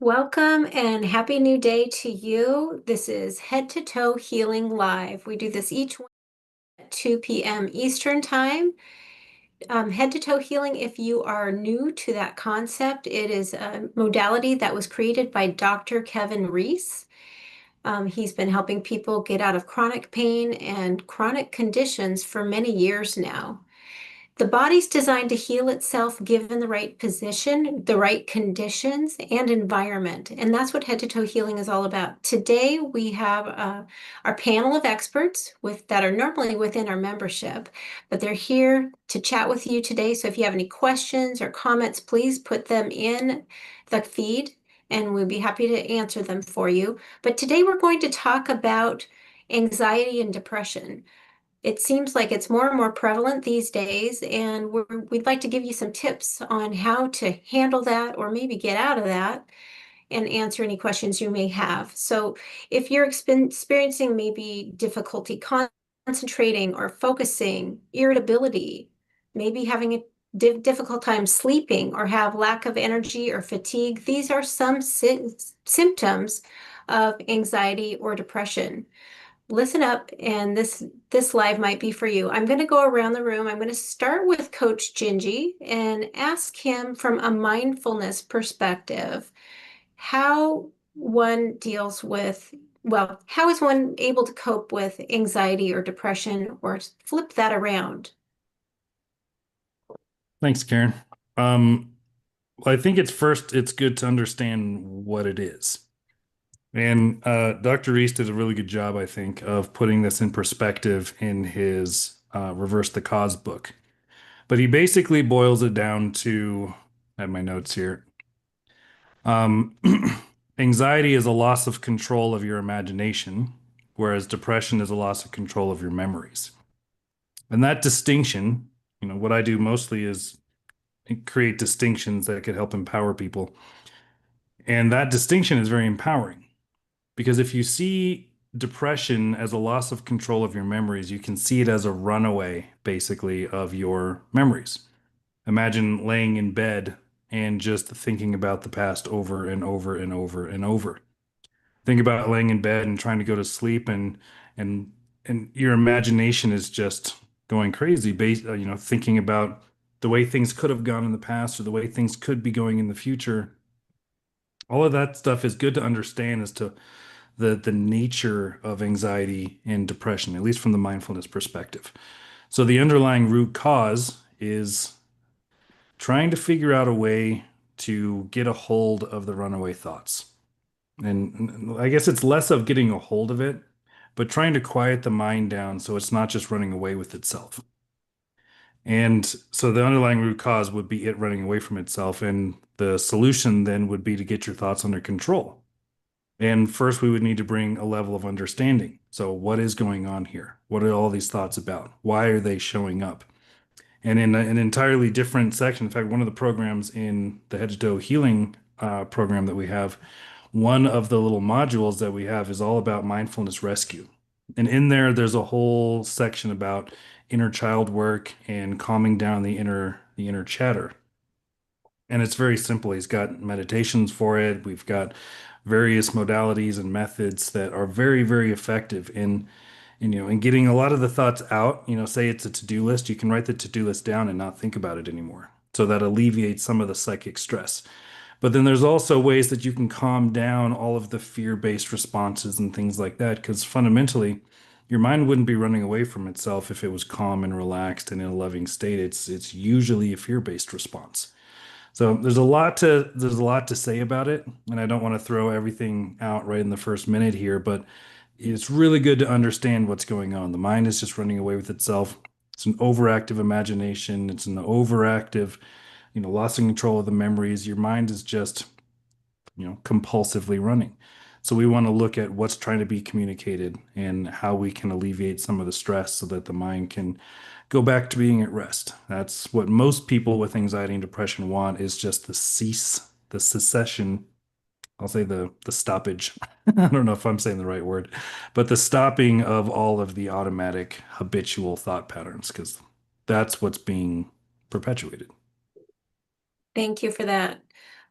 Welcome and happy new day to you. This is Head to Toe Healing Live. We do this each week at 2 p.m. Eastern Time. Head to toe healing, if you are new to that concept, it is a modality that was created by Dr. Kevin Reese. He's been helping people get out of chronic pain and chronic conditions for many years now. The body's designed to heal itself given the right position, the right conditions, and environment. And that's what head to toe healing is all about. Today, we have our panel of experts that are normally within our membership, but they're here to chat with you today. So if you have any questions or comments, please put them in the feed and we'll be happy to answer them for you. But today, we're going to talk about anxiety and depression. It seems like it's more and more prevalent these days, and we'd like to give you some tips on how to handle that or maybe get out of that and answer any questions you may have. So if you're experiencing maybe difficulty concentrating or focusing, irritability, maybe having a difficult time sleeping or have lack of energy or fatigue, these are some symptoms of anxiety or depression. Listen up, and this live might be for you. I'm going to go around the room. I'm going to start with Coach Gingy and ask him from a mindfulness perspective how one deals with, well, how is one able to cope with anxiety or depression or flip that around? Thanks, Karen. Well, I think it's good to understand what it is. And Dr. Reese did a really good job, I think, of putting this in perspective in his Reverse the Cause book. But he basically boils it down to, I have my notes here. Um, Anxiety is a loss of control of your imagination, whereas depression is a loss of control of your memories. And that distinction, what I do mostly is create distinctions that could help empower people. And that distinction is very empowering because if you see depression as a loss of control of your memories, you can see it as a runaway, basically, of your memories. Imagine laying in bed and just thinking about the past over and over and over and over. Think about laying in bed and trying to go to sleep and and your imagination is just going crazy based thinking about the way things could have gone in the past or the way things could be going in the future. All of that stuff is good to understand as to the nature of anxiety and depression, at least from the mindfulness perspective. So the underlying root cause is trying to figure out a way to get a hold of the runaway thoughts. And I guess it's less of getting a hold of it, but trying to quiet the mind down so it's not just running away with itself. And so the underlying root cause would be it running away from itself. And the solution then would be to get your thoughts under control. And first, we would need to bring a level of understanding. So, what is going on here? What are all these thoughts about? Why are they showing up? And in an entirely different section, in fact, one of the programs in the Head to Toe Healing program that we have, one of the little modules that we have is all about mindfulness rescue. And in there, there's a whole section about inner child work and calming down the inner chatter. And it's very simple. He's got meditations for it. We've got various modalities and methods that are very, very effective in getting a lot of the thoughts out. Say it's a to-do list, you can write the to-do list down and not think about it anymore. So that alleviates some of the psychic stress. But then there's also ways that you can calm down all of the fear-based responses and things like that, because fundamentally, your mind wouldn't be running away from itself if it was calm and relaxed and in a loving state. It's usually a fear-based response. So there's a lot to say about it, and I don't want to throw everything out right in the first minute here, but it's really good to understand what's going on. The mind is just running away with itself. It's an overactive imagination. It's an overactive, loss of control of the memories. Your mind is just, compulsively running. So we want to look at what's trying to be communicated and how we can alleviate some of the stress so that the mind can go back to being at rest. That's what most people with anxiety and depression want is just the cessation. I'll say the stoppage. I don't know if I'm saying the right word, but the stopping of all of the automatic habitual thought patterns, because that's what's being perpetuated. Thank you for that.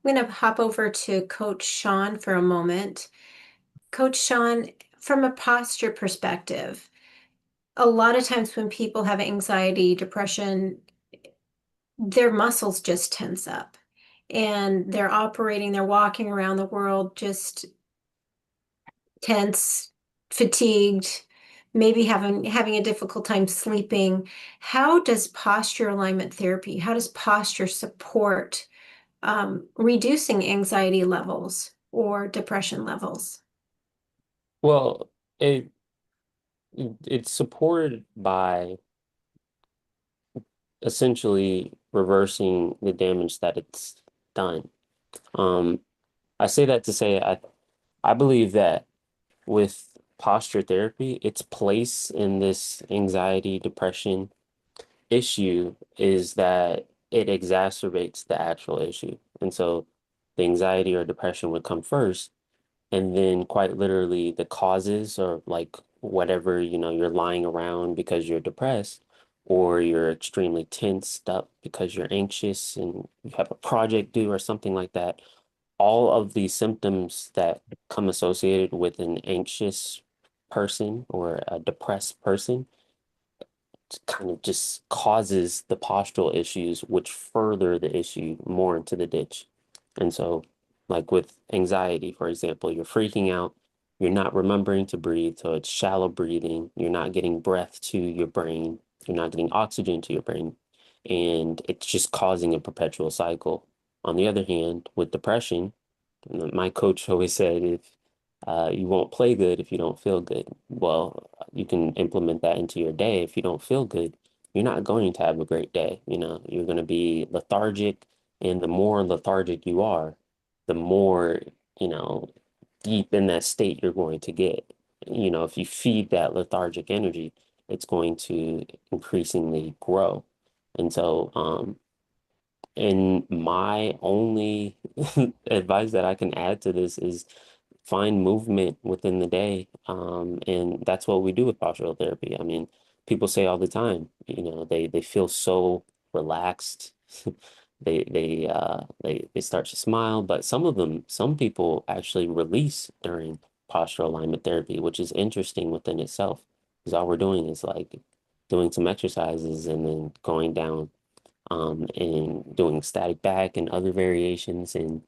I'm going to hop over to Coach Sean for a moment. Coach Sean, from a posture perspective, a lot of times when people have anxiety, depression, their muscles just tense up and they're walking around the world just tense, fatigued, maybe having a difficult time sleeping. How does posture alignment therapy, how does posture support reducing anxiety levels or depression levels? Well, it it's supported by essentially reversing the damage that it's done. Um, I say that to say I believe that with posture therapy, its place in this anxiety, depression issue is that it exacerbates the actual issue. And so the anxiety or depression would come first. And then quite literally the causes or like whatever, you're lying around because you're depressed or you're extremely tensed up because you're anxious and you have a project due or something like that. All of the symptoms that come associated with an anxious person or a depressed person kind of just causes the postural issues, which further the issue more into the ditch. And so, like with anxiety, for example, you're freaking out, you're not remembering to breathe, so it's shallow breathing, you're not getting breath to your brain, you're not getting oxygen to your brain, and it's just causing a perpetual cycle. On the other hand, with depression, my coach always said, if you won't play good if you don't feel good. Well, you can implement that into your day. If you don't feel good, you're not going to have a great day. You're going to be lethargic, and the more lethargic you are, the more, you know, deep in that state you're going to get. If you feed that lethargic energy, it's going to increasingly grow. And so, and my only advice that I can add to this is find movement within the day. And that's what we do with postural therapy. I mean, people say all the time, they feel so relaxed. They start to smile, but some people actually release during postural alignment therapy, which is interesting within itself. Because all we're doing is like doing some exercises and then going down and doing static back and other variations, and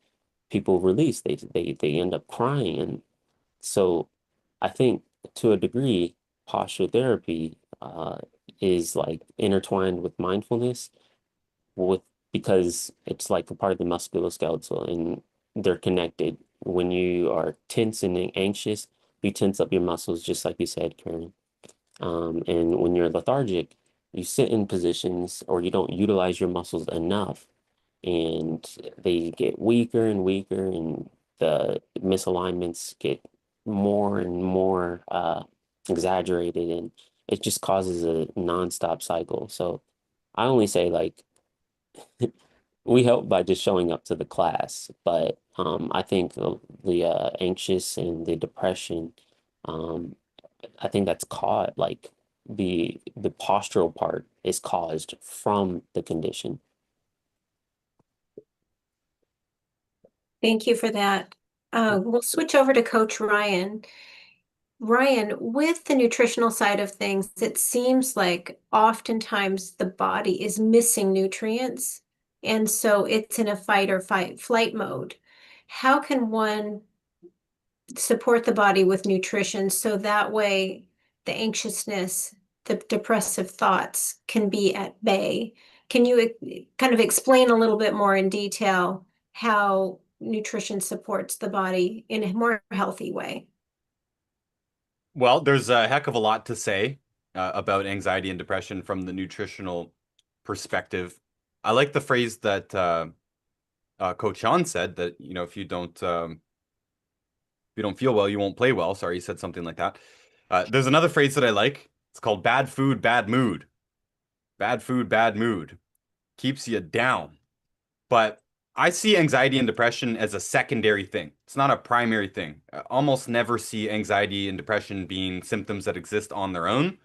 people release. They end up crying, and so I think to a degree, posture therapy is like intertwined with mindfulness, with because it's like a part of the musculoskeletal, and they're connected. When you are tense and anxious, you tense up your muscles, just like you said, Karen. And when you're lethargic, you sit in positions or you don't utilize your muscles enough, and they get weaker and weaker, and the misalignments get more and more exaggerated, and it just causes a nonstop cycle. So I only say like we help by just showing up to the class, but I think the anxious and the depression, um, I think that's caught like the postural part is caused from the condition. Thank you for that. We'll switch over to Coach Ryan. Ryan, with the nutritional side of things, it seems like oftentimes the body is missing nutrients, and so it's in a fight or flight mode. How can one support the body with nutrition so that way the anxiousness, the depressive thoughts can be at bay? Can you kind of explain a little bit more in detail how nutrition supports the body in a more healthy way? Well, there's a heck of a lot to say about anxiety and depression from the nutritional perspective. I like the phrase that Coach Sean said that, if you don't feel well, you won't play well. Sorry, he said something like that. There's another phrase that I like. It's called bad food, bad mood. Bad food, bad mood keeps you down. But I see anxiety and depression as a secondary thing. It's not a primary thing. I almost never see anxiety and depression being symptoms that exist on their own.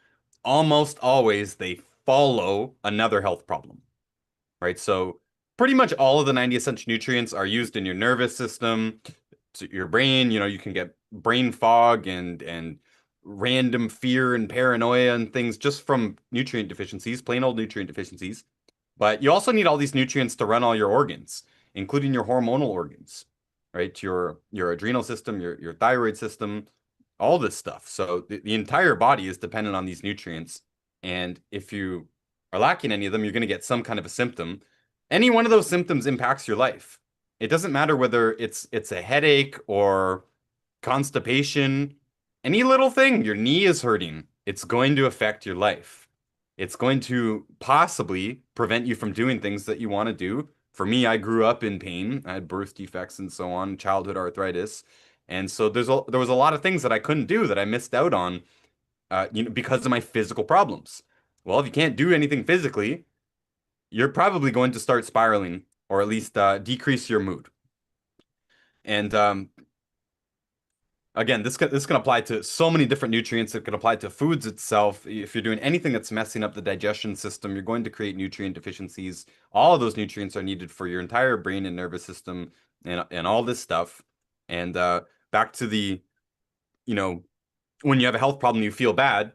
Almost always they follow another health problem, right? So pretty much all of the 90 essential nutrients are used in your nervous system, to your brain. You know, you can get brain fog and random fear and paranoia and things just from nutrient deficiencies, plain old nutrient deficiencies. But you also need all these nutrients to run all your organs, including your hormonal organs, right? Your adrenal system, your thyroid system, all this stuff. So the entire body is dependent on these nutrients. And if you are lacking any of them, you're going to get some kind of a symptom. Any one of those symptoms impacts your life. It doesn't matter whether it's a headache or constipation, any little thing, your knee is hurting, it's going to affect your life. It's going to possibly prevent you from doing things that you want to do. For me, I grew up in pain. I had birth defects and so on, childhood arthritis. And so there was a lot of things that I couldn't do that I missed out on, because of my physical problems. Well, if you can't do anything physically, you're probably going to start spiraling or at least decrease your mood. And again, this can apply to so many different nutrients. It can apply to foods itself. If you're doing anything that's messing up the digestion system, you're going to create nutrient deficiencies. All of those nutrients are needed for your entire brain and nervous system and all this stuff. And back to the, you know, when you have a health problem, you feel bad.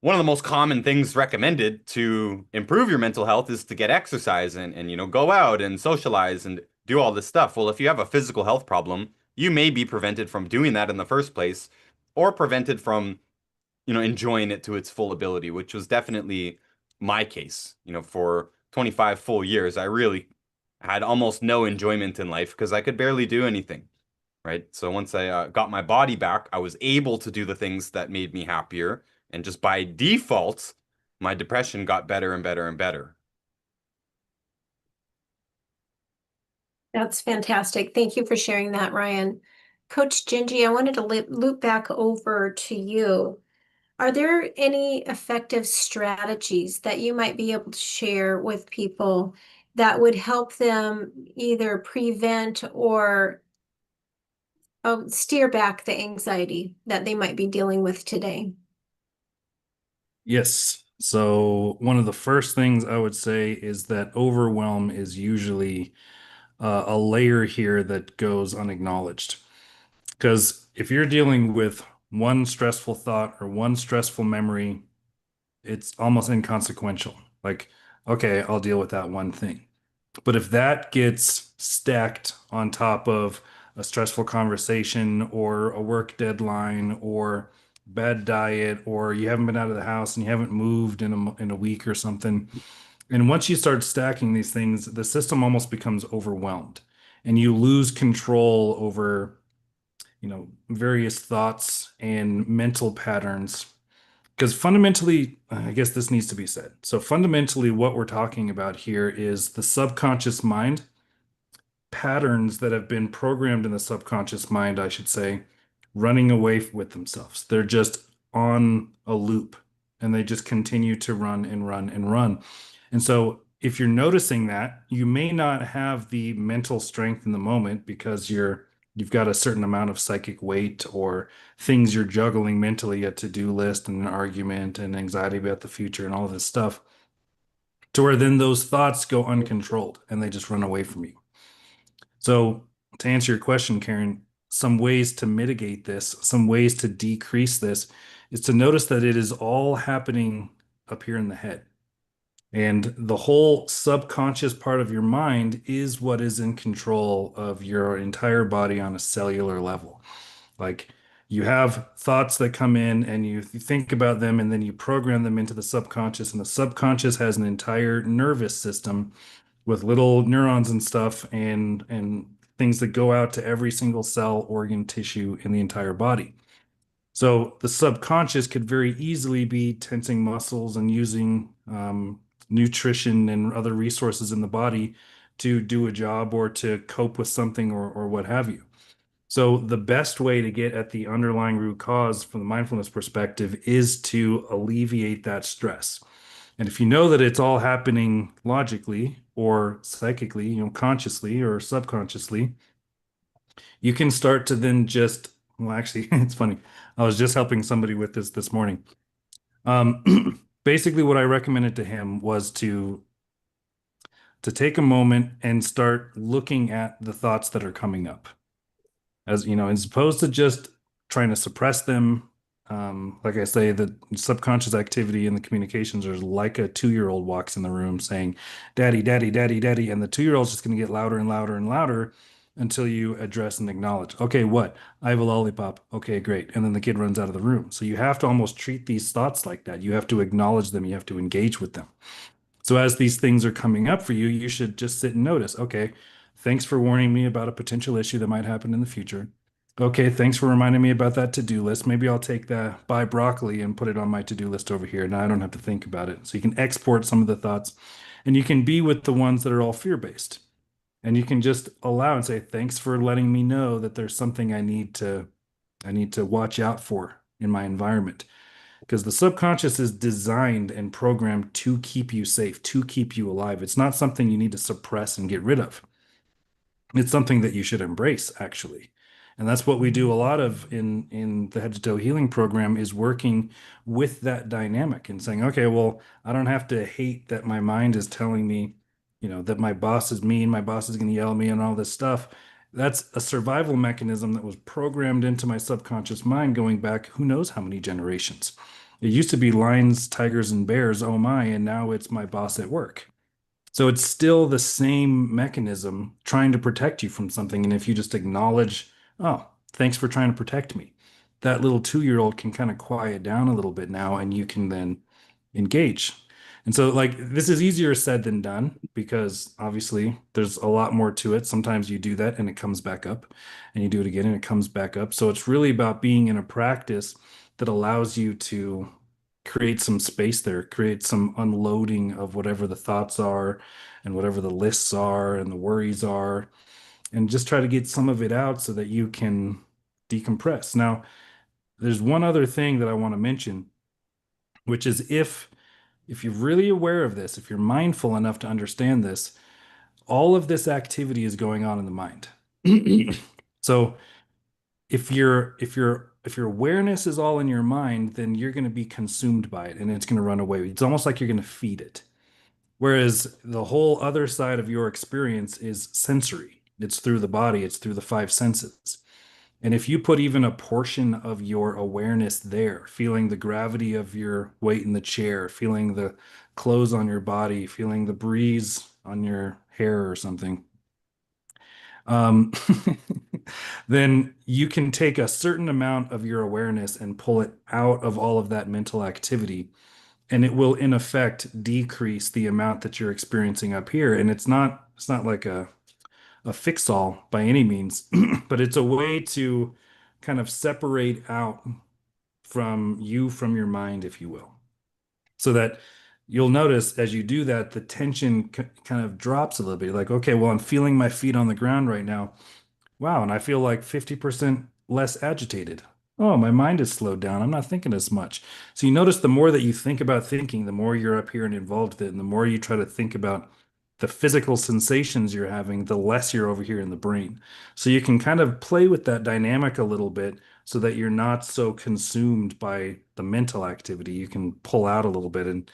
One of the most common things recommended to improve your mental health is to get exercise and go out and socialize and do all this stuff. Well, if you have a physical health problem, you may be prevented from doing that in the first place, or prevented from, enjoying it to its full ability, which was definitely my case. For 25 full years, I really had almost no enjoyment in life because I could barely do anything. Right. So once I got my body back, I was able to do the things that made me happier. And just by default, my depression got better and better and better. That's fantastic. Thank you for sharing that, Ryan. Coach Gingy, I wanted to loop back over to you. Are there any effective strategies that you might be able to share with people that would help them either prevent or steer back the anxiety that they might be dealing with today? Yes. So one of the first things I would say is that overwhelm is usually a layer here that goes unacknowledged. Because if you're dealing with one stressful thought or one stressful memory, it's almost inconsequential. Like, okay, I'll deal with that one thing. But if that gets stacked on top of a stressful conversation or a work deadline or bad diet, or you haven't been out of the house and you haven't moved in a week or something, and once you start stacking these things, the system almost becomes overwhelmed and you lose control over, various thoughts and mental patterns. Because fundamentally, I guess this needs to be said. So fundamentally, what we're talking about here is the subconscious mind, patterns that have been programmed in the subconscious mind, I should say, running away with themselves. They're just on a loop and they just continue to run and run and run. And so if you're noticing that, you may not have the mental strength in the moment because you've got a certain amount of psychic weight or things you're juggling mentally, a to-do list and an argument and anxiety about the future and all of this stuff, to where then those thoughts go uncontrolled and they just run away from you. So to answer your question, Karen, some ways to mitigate this, some ways to decrease this is to notice that it is all happening up here in the head. And the whole subconscious part of your mind is what is in control of your entire body on a cellular level. Like you have thoughts that come in and you think about them and then you program them into the subconscious, and the subconscious has an entire nervous system with little neurons and stuff and things that go out to every single cell, organ, tissue in the entire body. So the subconscious could very easily be tensing muscles and using nutrition and other resources in the body to do a job or to cope with something or what have you. So the best way to get at the underlying root cause from the mindfulness perspective is to alleviate that stress. And if you know that it's all happening logically or psychically, consciously or subconsciously, you can start to then just, well, actually, it's funny. I was just helping somebody with this morning. Basically, what I recommended to him was to to take a moment and start looking at the thoughts that are coming up. As you know, as opposed to just trying to suppress them. Like I say, the subconscious activity in the communications are like a 2-year-old walks in the room saying, "Daddy, daddy, daddy, daddy," and the 2-year-old's just going to get louder and louder and louder until you address and acknowledge. Okay, what? I have a lollipop. Okay, great. And then the kid runs out of the room. So you have to almost treat these thoughts like that. You have to acknowledge them. You have to engage with them. So as these things are coming up for you, you should just sit and notice, okay, thanks for warning me about a potential issue that might happen in the future. Okay, thanks for reminding me about that to-do list. Maybe I'll take the buy broccoli and put it on my to-do list over here. Now I don't have to think about it. So you can export some of the thoughts and you can be with the ones that are all fear-based. And you can just allow and say, thanks for letting me know that there's something I need to watch out for in my environment. Because the subconscious is designed and programmed to keep you safe, to keep you alive. It's not something you need to suppress and get rid of. It's something that you should embrace, actually. And that's what we do a lot of in the head to toe healing program is working with that dynamic and saying, okay, well, I don't have to hate that my mind is telling me, that my boss is mean, my boss is going to yell at me and all this stuff. That's a survival mechanism that was programmed into my subconscious mind going back who knows how many generations. It used to be lions, tigers, and bears, oh my, and now it's my boss at work. So it's still the same mechanism trying to protect you from something. And if you just acknowledge, oh, thanks for trying to protect me, that little 2-year-old can kind of quiet down a little bit now and you can then engage. And so, like, this is easier said than done because obviously there's a lot more to it. Sometimes you do that and it comes back up, and you do it again and it comes back up. So it's really about being in a practice that allows you to create some space there, create some unloading of whatever the thoughts are and whatever the lists are and the worries are, and just try to get some of it out so that you can decompress. Now, there's one other thing that I want to mention, which is if you're really aware of this, if you're mindful enough to understand this, all of this activity is going on in the mind. So if your awareness is all in your mind, then you're going to be consumed by it and it's going to run away. It's almost like you're going to feed it. Whereas the whole other side of your experience is sensory. It's through the body, it's through the five senses. And if you put even a portion of your awareness there, feeling the gravity of your weight in the chair, feeling the clothes on your body, feeling the breeze on your hair or something, um, then you can take a certain amount of your awareness and pull it out of all of that mental activity. And it will, in effect, decrease the amount that you're experiencing up here. And it's not like a fix-all by any means, but it's a way to kind of separate out from your mind, if you will, so that you'll notice as you do that, the tension kind of drops a little bit. Like, okay, well, I'm feeling my feet on the ground right now. Wow, and I feel like 50% less agitated. Oh, my mind is slowed down. I'm not thinking as much. So you notice the more that you think about thinking, the more you're up here and involved with it, and the more you try to think about the physical sensations you're having, the less you're over here in the brain. So you can kind of play with that dynamic a little bit so that you're not so consumed by the mental activity. You can pull out a little bit and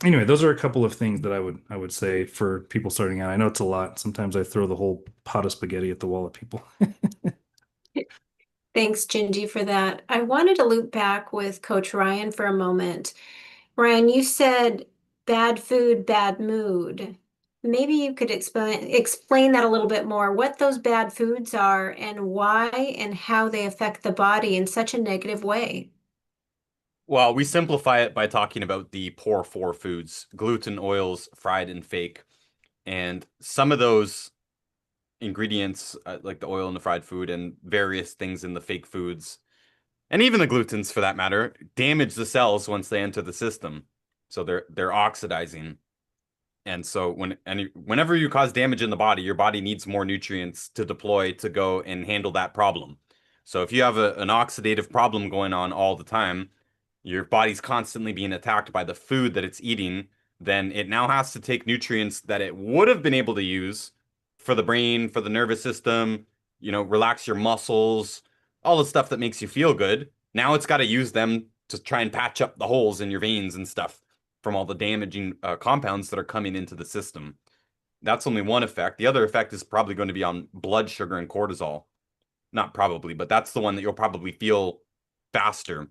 anyway, those are a couple of things that I would say for people starting out. I know it's a lot. Sometimes I throw the whole pot of spaghetti at the wall at people. Thanks, Gingy, for that. I wanted to loop back with Coach Ryan for a moment. Ryan, you said bad food, bad mood. Maybe you could explain that a little bit more, what those bad foods are and why and how they affect the body in such a negative way. Well, we simplify it by talking about the poor four foods: gluten, oils, fried, and fake. And some of those ingredients, like the oil in the fried food and various things in the fake foods, and even the glutens for that matter, damage the cells once they enter the system. So they're oxidizing. And so whenever you cause damage in the body, your body needs more nutrients to deploy to go and handle that problem. So if you have an oxidative problem going on all the time, your body's constantly being attacked by the food that it's eating, then it now has to take nutrients that it would have been able to use for the brain, for the nervous system, relax your muscles, all the stuff that makes you feel good. Now it's got to use them to try and patch up the holes in your veins and stuff. from all the damaging compounds that are coming into the system. That's only one effect. The other effect is probably going to be on blood sugar and cortisol. Not probably, but that's the one that you'll probably feel faster.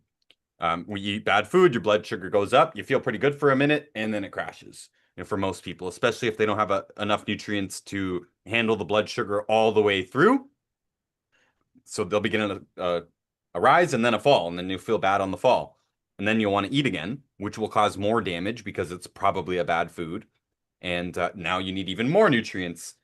When you eat bad food, your blood sugar goes up. You feel pretty good for a minute, and then it crashes. For most people, especially if they don't have enough nutrients to handle the blood sugar all the way through. So they'll begin a rise and then a fall, and then you'll feel bad on the fall. And then you'll want to eat again, which will cause more damage because it's probably a bad food. And now you need even more nutrients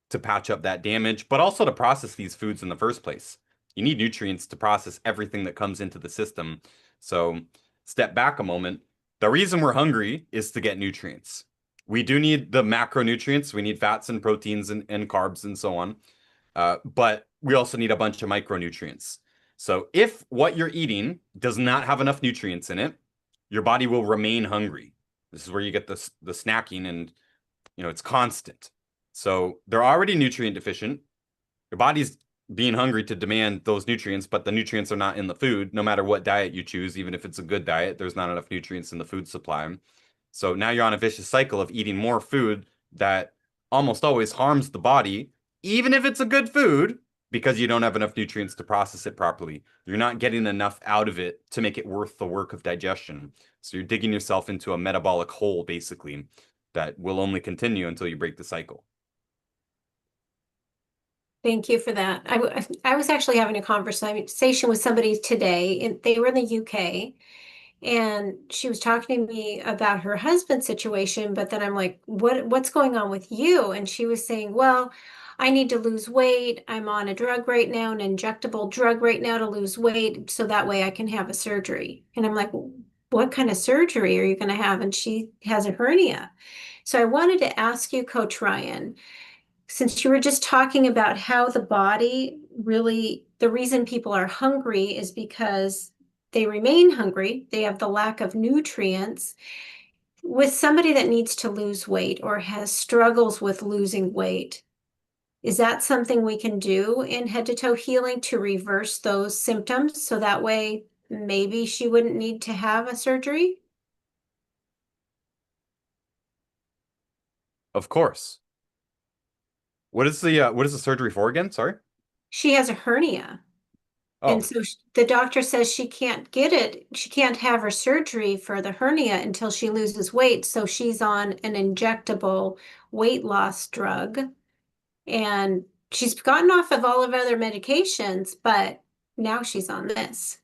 to patch up that damage, but also to process these foods in the first place. You need nutrients to process everything that comes into the system. So step back a moment. The reason we're hungry is to get nutrients. We do need the macronutrients. We need fats and proteins and carbs and so on. But we also need a bunch of micronutrients. So if what you're eating does not have enough nutrients in it, your body will remain hungry. This is where you get the snacking, and it's constant. So they're already nutrient deficient. Your body's being hungry to demand those nutrients, but the nutrients are not in the food. No matter what diet you choose, even if it's a good diet, there's not enough nutrients in the food supply. So now you're on a vicious cycle of eating more food that almost always harms the body, even if it's a good food, because you don't have enough nutrients to process it properly. You're not getting enough out of it to make it worth the work of digestion. So you're digging yourself into a metabolic hole, basically, that will only continue until you break the cycle. Thank you for that. I was actually having a conversation with somebody today, and they were in the UK, and she was talking to me about her husband's situation, but then I'm like, what's going on with you? And she was saying, well, I need to lose weight. I'm on a drug right now, an injectable drug right now to lose weight, so that way I can have a surgery. And I'm like, what kind of surgery are you going to have? And she has a hernia. So I wanted to ask you, Coach Ryan, since you were just talking about how the body really, the reason people are hungry is because they remain hungry, they have the lack of nutrients. With somebody that needs to lose weight or has struggles with losing weight, is that something we can do in head to toe healing to reverse those symptoms so that way maybe she wouldn't need to have a surgery? Of course. What is the surgery for again? Sorry. She has a hernia. And Oh, so the doctor says she can't get it. She can't have her surgery for the hernia until she loses weight. So she's on an injectable weight loss drug. And she's gotten off of all of other medications, but now she's on this.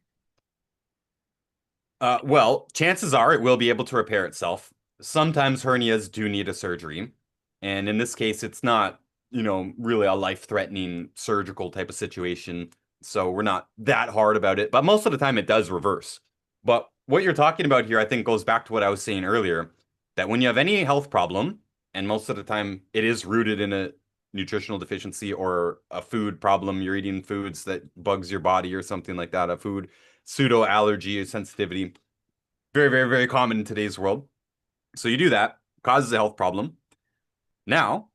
well, chances are it will be able to repair itself. Sometimes hernias do need a surgery, and in this case, it's not, really a life-threatening surgical type of situation. So we're not that hard about it, but most of the time it does reverse. But what you're talking about here, I think, goes back to what I was saying earlier, that when you have any health problem, and most of the time it is rooted in a nutritional deficiency or a food problem, you're eating foods that bugs your body or something like that, a food pseudo allergy or sensitivity. Very, very, very common in today's world. So you do that, causes a health problem. Now,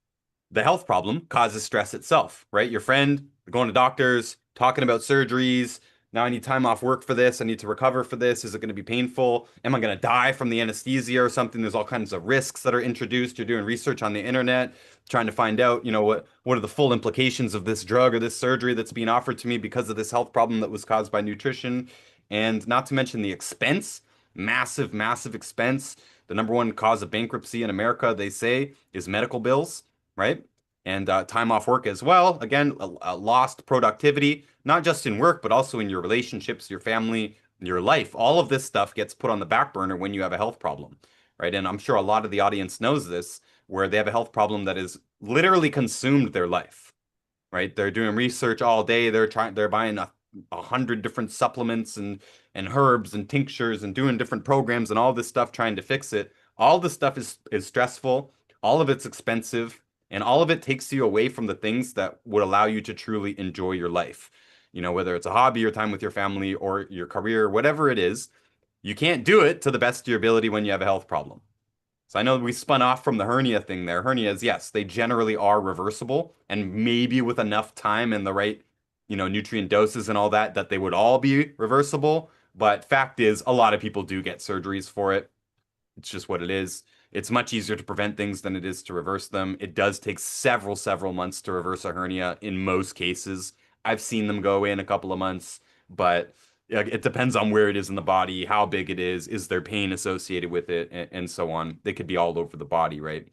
the health problem causes stress itself, right? Your friend going to doctors, talking about surgeries. Now I need time off work for this. I need to recover for this. Is it going to be painful? Am I going to die from the anesthesia or something? There's all kinds of risks that are introduced. You're doing research on the internet, trying to find out, what are the full implications of this drug or this surgery that's being offered to me because of this health problem that was caused by nutrition. And not to mention the expense, massive, massive expense. The number one cause of bankruptcy in America, they say, is medical bills, right? And time off work as well. Again, a lost productivity, not just in work, but also in your relationships, your family, your life. All of this stuff gets put on the back burner when you have a health problem, right? And I'm sure a lot of the audience knows this, where they have a health problem that has literally consumed their life, right? They're doing research all day. They're buying 100 different supplements and herbs and tinctures and doing different programs and all this stuff trying to fix it. All this stuff is stressful. All of it's expensive. And all of it takes you away from the things that would allow you to truly enjoy your life. Whether it's a hobby or time with your family or your career, whatever it is, you can't do it to the best of your ability when you have a health problem. So I know we spun off from the hernia thing there. Hernias, yes, they generally are reversible, and maybe with enough time and the right, nutrient doses and all that, that they would all be reversible. But fact is, a lot of people do get surgeries for it. It's just what it is. It's much easier to prevent things than it is to reverse them. It does take several months to reverse a hernia in most cases. I've seen them go in a couple of months, but it depends on where it is in the body, how big it is there pain associated with it, and so on. They could be all over the body, right?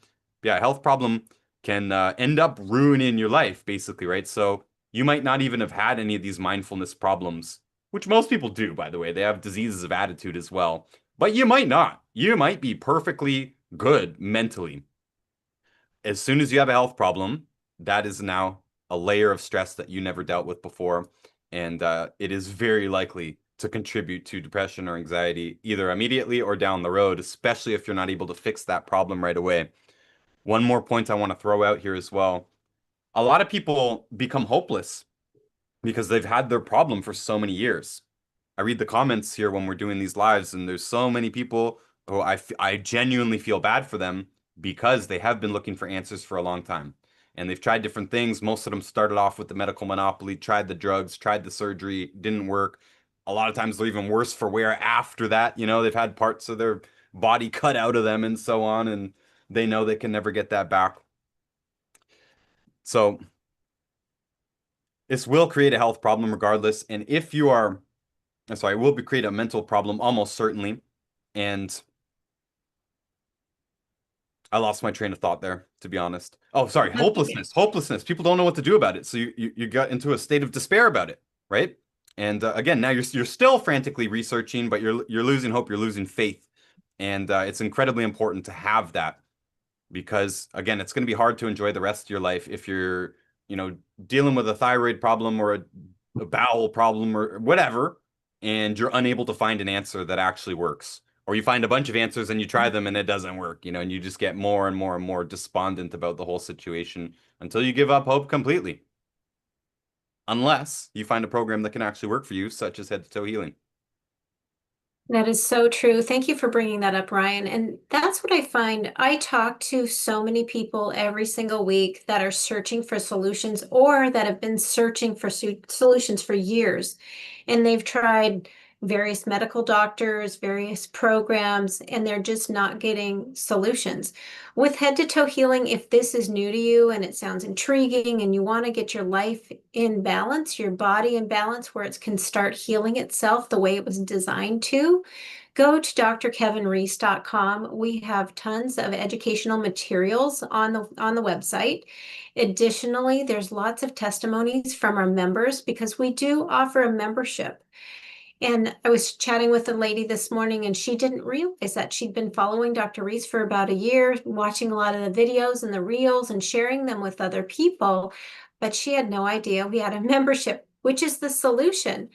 Yeah, a health problem can end up ruining your life, basically, right? So you might not even have had any of these mindfulness problems, which most people do, by the way. They have diseases of attitude as well. But you might not. You might be perfectly good mentally. As soon as you have a health problem, that is now a layer of stress that you never dealt with before. And it is very likely to contribute to depression or anxiety, either immediately or down the road, especially if you're not able to fix that problem right away. One more point I want to throw out here as well. A lot of people become hopeless because they've had their problem for so many years. I read the comments here when we're doing these lives, and there's so many people who I genuinely feel bad for them because they have been looking for answers for a long time. And they've tried different things. Most of them started off with the medical monopoly, tried the drugs, tried the surgery, didn't work. A lot of times they're even worse for wear after that. You know, they've had parts of their body cut out of them and so on, and they know they can never get that back. So this will create a health problem regardless. And if you are it will create a mental problem almost certainly. And I lost my train of thought there, to be honest. Oh, sorry, hopelessness. Hopelessness. People don't know what to do about it, so you got into a state of despair about it, right? And again, now you're still frantically researching, but you're losing hope, you're losing faith, and it's incredibly important to have that because again, it's going to be hard to enjoy the rest of your life if you're dealing with a thyroid problem or a bowel problem or whatever, and you're unable to find an answer that actually works. Or you find a bunch of answers and you try them and it doesn't work, and you just get more and more and more despondent about the whole situation until you give up hope completely. Unless you find a program that can actually work for you, such as head to toe healing. That is so true. Thank you for bringing that up, Ryan. And that's what I find. I talk to so many people every single week that are searching for solutions or that have been searching for solutions for years. And they've tried various medical doctors, various programs, and they're just not getting solutions. With head to toe healing, if this is new to you and it sounds intriguing and you want to get your life in balance, your body in balance, where it can start healing itself the way it was designed to, go to drkevinreese.com. We have tons of educational materials on the website. Additionally, there's lots of testimonies from our members because we do offer a membership. And I was chatting with a lady this morning, and she didn't realize that she'd been following Dr. Reese for about a year, watching a lot of the videos and the reels and sharing them with other people. But she had no idea we had a membership, which is the solution.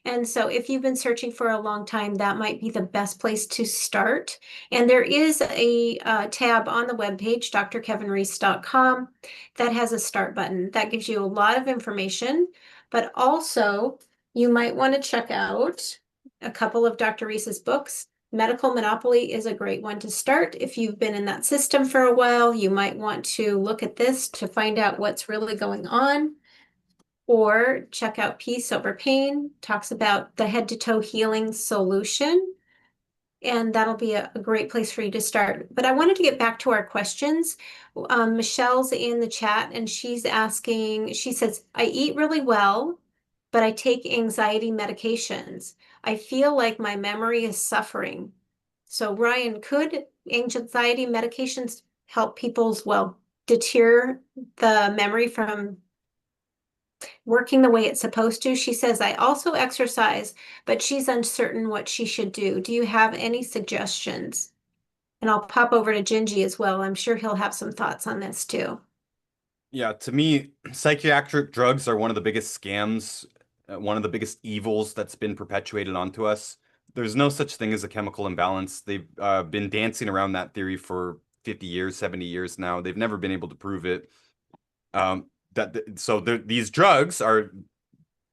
And so if you've been searching for a long time, that might be the best place to start. And there is a tab on the webpage, drkevinreese.com, that has a start button. That gives you a lot of information, but also you might want to check out a couple of Dr. Reese's books. Medical Monopoly is a great one to start. If you've been in that system for a while, you might want to look at this to find out what's really going on. Or check out Peace Over Pain, talks about the head to toe healing solution. And that'll be a great place for you to start. But I wanted to get back to our questions. Michelle's in the chat and she's asking, she says, I eat really well, but I take anxiety medications. I feel like my memory is suffering. So Ryan, could anxiety medications help people's, deter the memory from working the way it's supposed to? She says, I also exercise, but she's uncertain what she should do. Do you have any suggestions? And I'll pop over to Gingy as well. I'm sure he'll have some thoughts on this too. Yeah, to me, psychiatric drugs are one of the biggest scams, one of the biggest evils that's been perpetuated onto us. There's no such thing as a chemical imbalance. They've been dancing around that theory for 50 years, 70 years now. They've never been able to prove it. These drugs are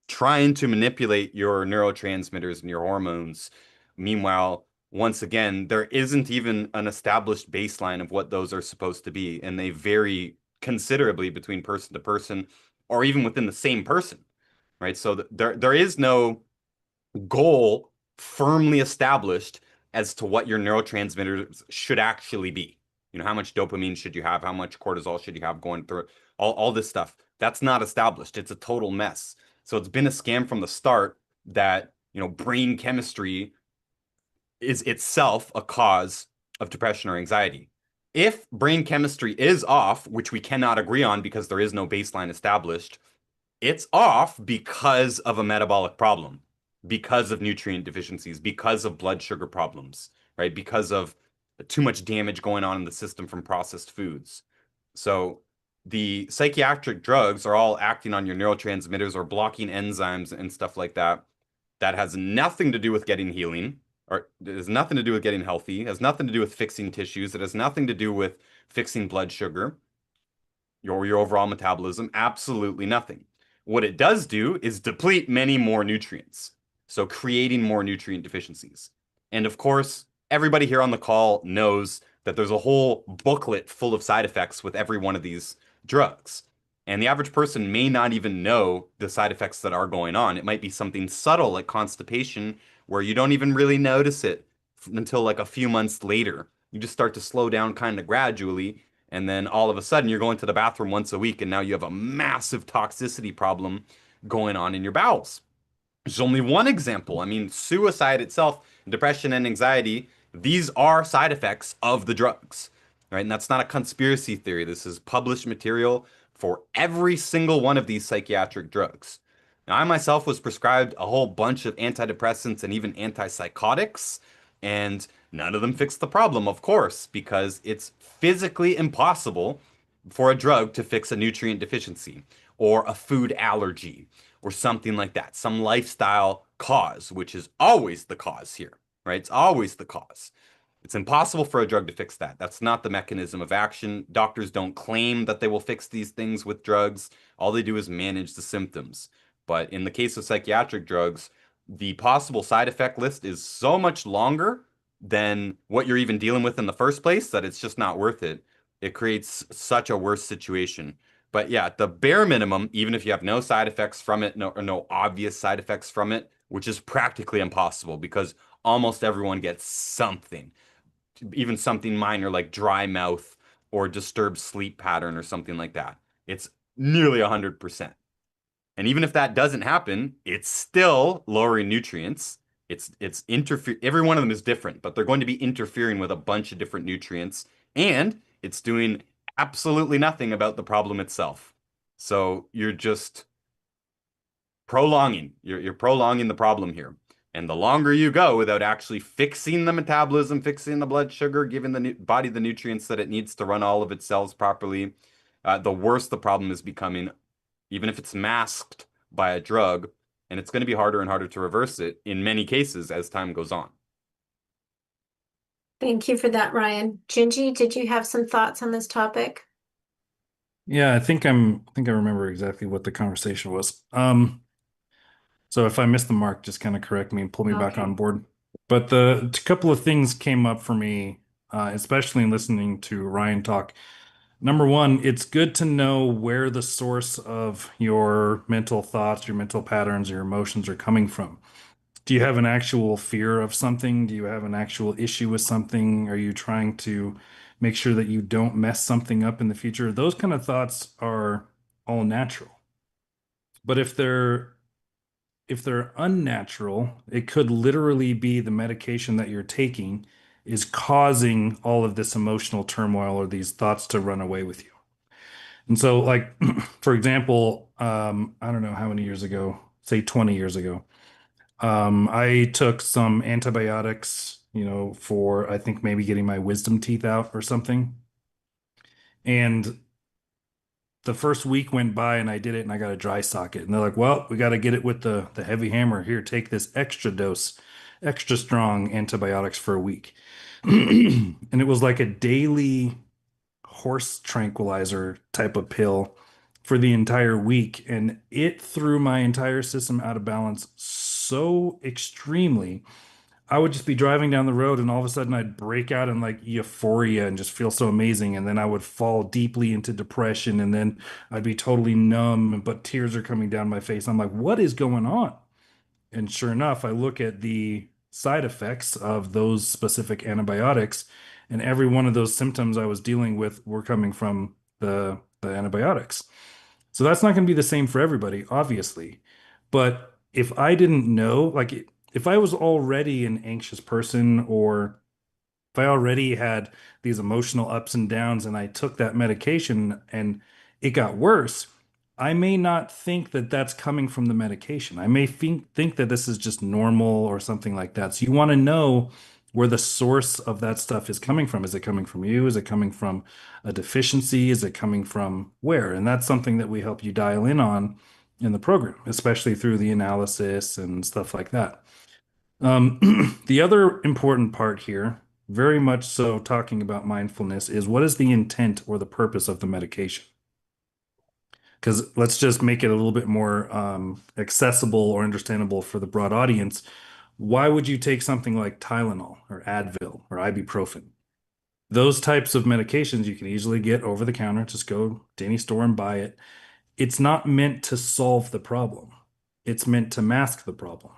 trying to manipulate your neurotransmitters and your hormones. Meanwhile, once again, there isn't even an established baseline of what those are supposed to be, and they vary considerably between person to person, or even within the same person, right? So there is no goal firmly established as to what your neurotransmitters should actually be. You know, how much dopamine should you have? How much cortisol should you have going through all this stuff? That's not established. It's a total mess. So it's been a scam from the start that, you know, brain chemistry is itself a cause of depression or anxiety. If brain chemistry is off, which we cannot agree on because there is no baseline established, it's off because of a metabolic problem, because of nutrient deficiencies, because of blood sugar problems, right? Because of too much damage going on in the system from processed foods. So the psychiatric drugs are all acting on your neurotransmitters or blocking enzymes and stuff like that. That has nothing to do with getting healing, or it has nothing to do with getting healthy, it has nothing to do with fixing tissues, it has nothing to do with fixing blood sugar, your overall metabolism, absolutely nothing. What it does do is deplete many more nutrients, so creating more nutrient deficiencies. And of course, everybody here on the call knows that there's a whole booklet full of side effects with every one of these drugs. And the average person may not even know the side effects that are going on. It might be something subtle like constipation, where you don't even really notice it until like a few months later. You just start to slow down kind of gradually, and then all of a sudden you're going to the bathroom once a week, and now you have a massive toxicity problem going on in your bowels. There's only one example. I mean, suicide itself, depression and anxiety, these are side effects of the drugs, right? And that's not a conspiracy theory. This is published material for every single one of these psychiatric drugs. Now, I myself was prescribed a whole bunch of antidepressants and even antipsychotics, and none of them fixed the problem, of course, because it's physically impossible for a drug to fix a nutrient deficiency or a food allergy or something like that, some lifestyle cause, which is always the cause here, right? It's always the cause. It's impossible for a drug to fix that. That's not the mechanism of action. Doctors don't claim that they will fix these things with drugs. All they do is manage the symptoms. But in the case of psychiatric drugs, the possible side effect list is so much longer than what you're even dealing with in the first place that it's just not worth it. It creates such a worse situation. But yeah, the bare minimum, even if you have no side effects from it, or no obvious side effects from it, which is practically impossible because almost everyone gets something, even something minor like dry mouth or disturbed sleep pattern or something like that. It's nearly 100%. And even if that doesn't happen, it's still lowering nutrients. It's interfere. Every one of them is different, but they're going to be interfering with a bunch of different nutrients, and it's doing absolutely nothing about the problem itself. So you're just prolonging. You're prolonging the problem here. And the longer you go without actually fixing the metabolism, fixing the blood sugar, giving the body the nutrients that it needs to run all of its cells properly, the worse the problem is becoming, even if it's masked by a drug, and it's going to be harder and harder to reverse it in many cases as time goes on. Thank you for that, Ryan. Gingy, did you have some thoughts on this topic? Yeah, I think I remember exactly what the conversation was. So if I missed the mark, just kind of correct me and pull me back on Okay. board. But the a couple of things came up for me, especially in listening to Ryan talk. Number one, it's good to know where the source of your mental thoughts, your mental patterns, your emotions are coming from. Do you have an actual fear of something? Do you have an actual issue with something? Are you trying to make sure that you don't mess something up in the future? Those kind of thoughts are all natural. But if they're unnatural, it could literally be the medication that you're taking is causing all of this emotional turmoil or these thoughts to run away with you. And so, like, for example, I don't know how many years ago, say 20 years ago, I took some antibiotics, for I think maybe getting my wisdom teeth out or something. And the first week went by and I did it and I got a dry socket. And they're like, well, we got to get it with the heavy hammer. Here, take this extra dose, extra strong antibiotics for a week. And it was like a daily horse tranquilizer type of pill for the entire week. And it threw my entire system out of balance so extremely. I would just be driving down the road and all of a sudden I'd break out in like euphoria and just feel so amazing. And then I would fall deeply into depression and then I'd be totally numb, but tears are coming down my face. I'm like, what is going on? And sure enough, I look at the side effects of those specific antibiotics. And every one of those symptoms I was dealing with were coming from the antibiotics. So that's not going to be the same for everybody, obviously. But if I didn't know, like if I was already an anxious person, or if I already had these emotional ups and downs and I took that medication and it got worse, I may not think that that's coming from the medication. I may think that this is just normal or something like that. So you want to know where the source of that stuff is coming from. Is it coming from you? Is it coming from a deficiency? Is it coming from where? And that's something that we help you dial in on in the program, especially through the analysis and stuff like that. The other important part here, very much so talking about mindfulness, is what is the intent or the purpose of the medication? Because let's just make it a little bit more accessible or understandable for the broad audience. Why would you take something like Tylenol or Advil or ibuprofen? Those types of medications you can easily get over the counter. Just go to any store and buy it. It's not meant to solve the problem. It's meant to mask the problem.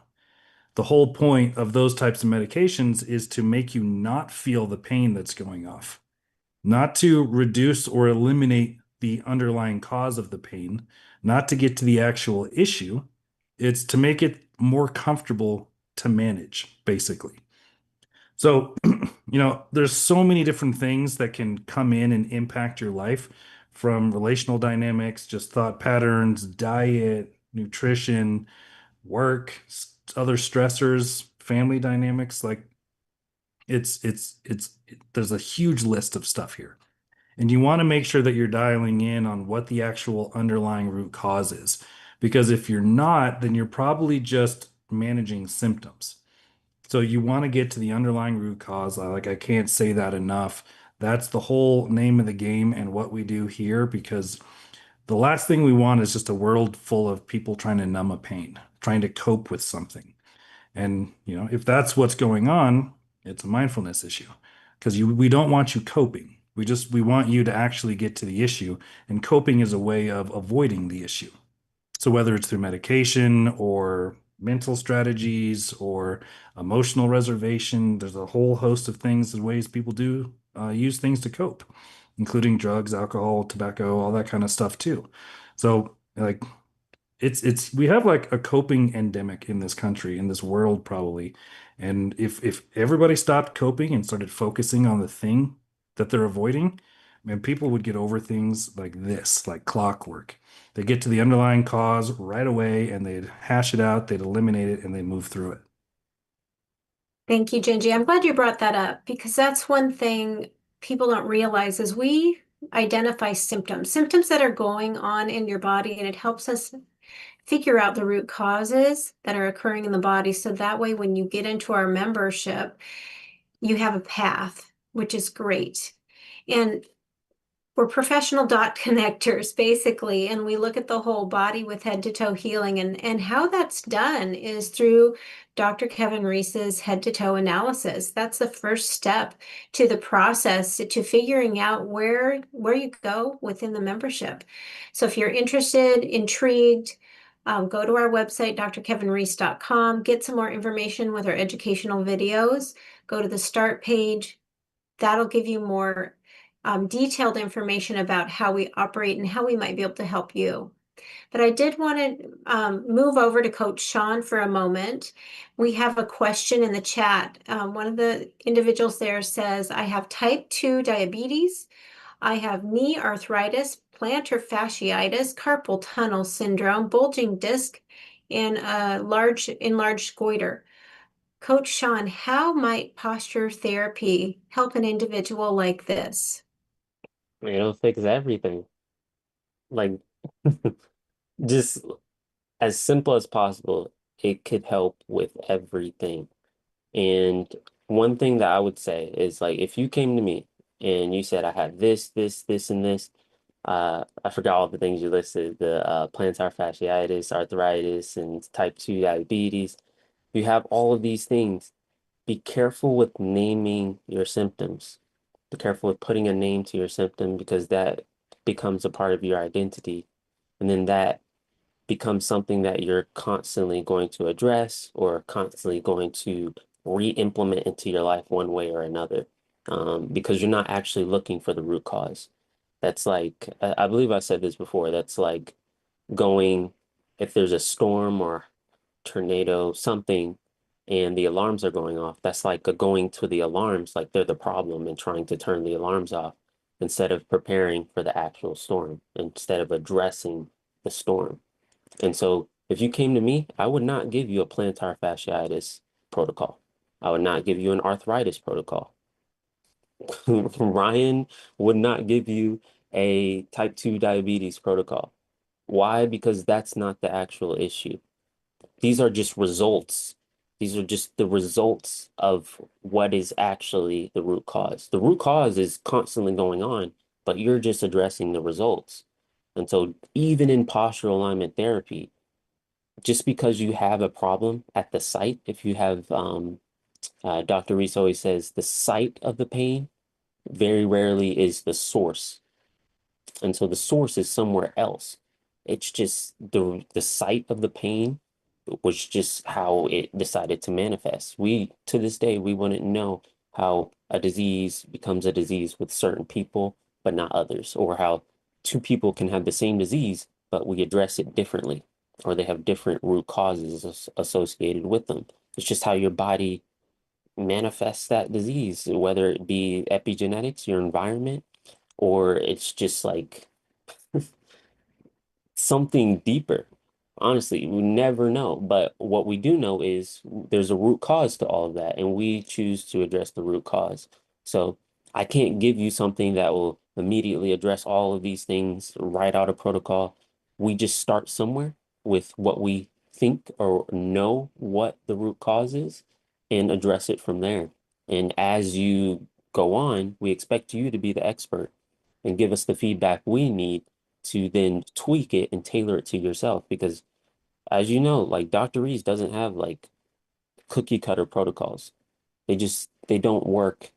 The whole point of those types of medications is to make you not feel the pain that's going off, not to reduce or eliminate the underlying cause of the pain, not to get to the actual issue. It's to make it more comfortable to manage, basically. So, there's so many different things that can come in and impact your life, from relational dynamics, just thought patterns, diet, nutrition, work, other stressors, family dynamics. Like there's a huge list of stuff here. And you want to make sure that you're dialing in on what the actual underlying root cause is. Because if you're not, then you're probably just managing symptoms. So you want to get to the underlying root cause. I can't say that enough. That's the whole name of the game and what we do here, because the last thing we want is just a world full of people trying to numb a pain, trying to cope with something. And, if that's what's going on, it's a mindfulness issue, because we don't want you coping. We want you to actually get to the issue, and coping is a way of avoiding the issue. So whether it's through medication or mental strategies or emotional reservation, there's a whole host of things and ways people do use things to cope, including drugs, alcohol, tobacco, all that kind of stuff too. So like it's we have like a coping endemic in this country, in this world probably. And if everybody stopped coping and started focusing on the thing that they're avoiding, man, people would get over things like this, like clockwork. They get to the underlying cause right away and they'd hash it out, they'd eliminate it, and they'd move through it. Thank you, Gingy. I'm glad you brought that up, because that's one thing people don't realize is we identify symptoms that are going on in your body, and it helps us figure out the root causes that are occurring in the body. So that way, when you get into our membership, you have a path, which is great. And we're professional dot connectors, basically, and we look at the whole body with head to toe healing. And how that's done is through Dr. Kevin Reese's head to toe analysis. That's the first step to the process to figuring out where you go within the membership. So if you're interested, intrigued, go to our website, drkevinreese.com, get some more information with our educational videos. Go to the start page. That'll give you more detailed information about how we operate and how we might be able to help you. But I did want to move over to Coach Sean for a moment. We have a question in the chat. One of the individuals there says, I have type 2 diabetes. I have knee arthritis, plantar fasciitis, carpal tunnel syndrome, bulging disc, and a enlarged goiter. Coach Sean, how might posture therapy help an individual like this? It'll fix everything. Like, just as simple as possible, it could help with everything. And one thing that I would say is, like, if you came to me and you said I had this, and this, I forgot all the things you listed, the plantar fasciitis, arthritis, and type 2 diabetes. You have all of these things. Be careful with naming your symptoms. Be careful with putting a name to your symptom, because that becomes a part of your identity. And then that becomes something that you're constantly going to address or constantly going to re-implement into your life one way or another, because you're not actually looking for the root cause. That's like, I believe I said this before, that's like going, if there's a storm or tornado, something, and the alarms are going off, that's like going to the alarms like they're the problem and trying to turn the alarms off instead of preparing for the actual storm, instead of addressing the storm. And so if you came to me, I would not give you a plantar fasciitis protocol. I would not give you an arthritis protocol. Ryan would not give you a type 2 diabetes protocol. Why? Because that's not the actual issue. These are just results. These are just the results of what is actually the root cause. The root cause is constantly going on, but you're just addressing the results. And so even in postural alignment therapy, just because you have a problem at the site, if you have, Dr. Reese always says the site of the pain very rarely is the source. And so the source is somewhere else. It's just the site of the pain was just how it decided to manifest. We, to this day, we wouldn't know how a disease becomes a disease with certain people, but not others, or how two people can have the same disease, but we address it differently, or they have different root causes associated with them. It's just how your body manifests that disease, whether it be epigenetics, your environment, or it's just like something deeper. Honestly, we never know. But what we do know is there's a root cause to all of that, and we choose to address the root cause. So I can't give you something that will immediately address all of these things right out of protocol. We just start somewhere with what we think or know what the root cause is and address it from there. And as you go on, we expect you to be the expert and give us the feedback we need to then tweak it and tailor it to yourself. Because as you know, like Dr. Reese doesn't have like cookie cutter protocols. They don't work.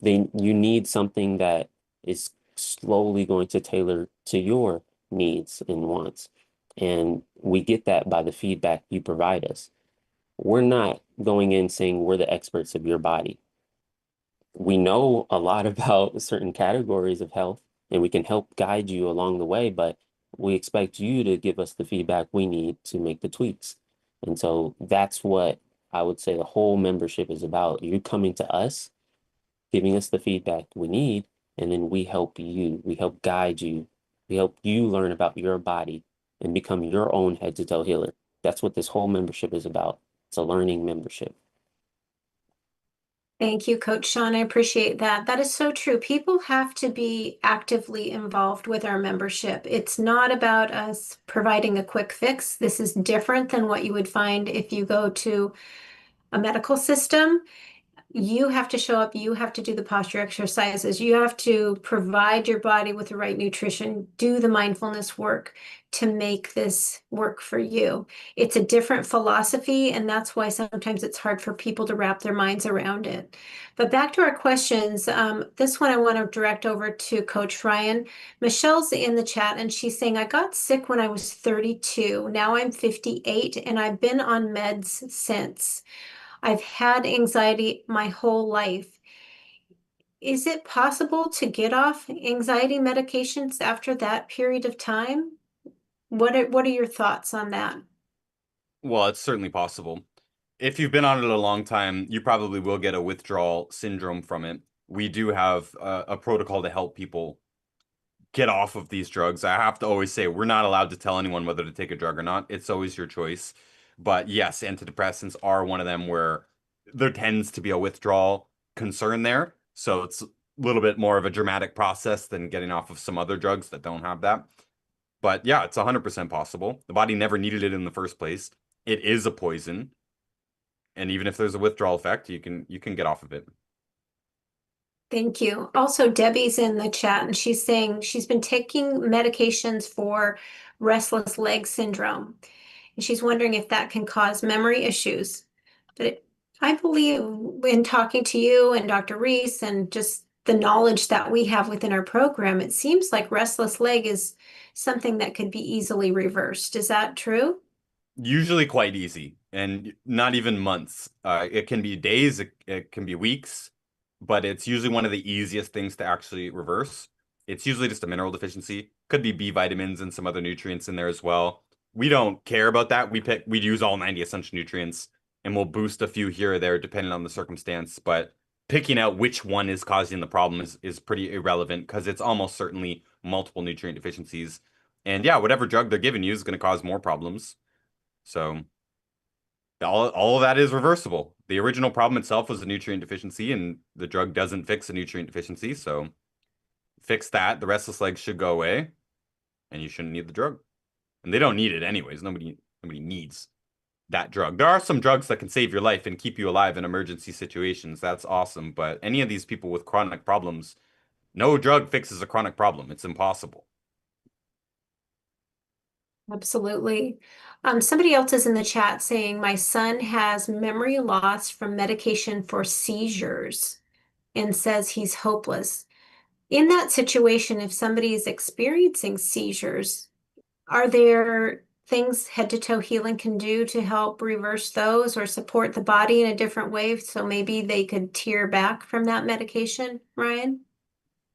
You need something that is slowly going to tailor to your needs and wants. And we get that by the feedback you provide us. We're not going in saying we're the experts of your body. We know a lot about certain categories of health and we can help guide you along the way, but we expect you to give us the feedback we need to make the tweaks. And so that's what I would say the whole membership is about. You coming to us, giving us the feedback we need, and then we help you, we help guide you, we help you learn about your body and become your own head to toe healer. That's what this whole membership is about. It's a learning membership. Thank you, Coach Sean. I appreciate that. That is so true. People have to be actively involved with our membership. It's not about us providing a quick fix. This is different than what you would find if you go to a medical system. You have to show up, you have to do the posture exercises, you have to provide your body with the right nutrition, do the mindfulness work to make this work for you. It's a different philosophy, and that's why sometimes it's hard for people to wrap their minds around it. But back to our questions, this one I want to direct over to Coach Ryan. Michelle's in the chat, and she's saying, I got sick when I was 32. Now I'm 58, and I've been on meds since. I've had anxiety my whole life. Is it possible to get off anxiety medications after that period of time? What are your thoughts on that? Well, it's certainly possible. If you've been on it a long time, you probably will get a withdrawal syndrome from it. We do have a protocol to help people get off of these drugs. I have to always say, we're not allowed to tell anyone whether to take a drug or not. It's always your choice. But yes, antidepressants are one of them where there tends to be a withdrawal concern there. So it's a little bit more of a dramatic process than getting off of some other drugs that don't have that. But yeah, it's 100% possible. The body never needed it in the first place. It is a poison. And even if there's a withdrawal effect, you can get off of it. Thank you. Also, Debbie's in the chat and she's saying she's been taking medications for restless leg syndrome. And she's wondering if that can cause memory issues. But I believe in talking to you and Dr. Reese and just the knowledge that we have within our program, it seems like restless leg is something that could be easily reversed. Is that true? Usually quite easy. and not even months. It can be days, it can be weeks, but it's usually one of the easiest things to actually reverse. It's usually just a mineral deficiency. Could be B vitamins and some other nutrients in there as well. We don't care about that. We use all 90 essential nutrients and we'll boost a few here or there depending on the circumstance, but picking out which one is causing the problem is pretty irrelevant because it's almost certainly multiple nutrient deficiencies. And yeah, whatever drug they're giving you is going to cause more problems. So all of that is reversible. The original problem itself was a nutrient deficiency, and the drug doesn't fix a nutrient deficiency. So fix that. The restless legs should go away, and you shouldn't need the drug. And they don't need it anyways. Nobody needs that drug. There are some drugs that can save your life and keep you alive in emergency situations. That's awesome. But any of these people with chronic problems, no drug fixes a chronic problem. It's impossible. Absolutely. Somebody else is in the chat saying, my son has memory loss from medication for seizures and says he's hopeless. In that situation, if somebody is experiencing seizures, are there things head to toe healing can do to help reverse those or support the body in a different way so maybe they could tear back from that medication, Ryan?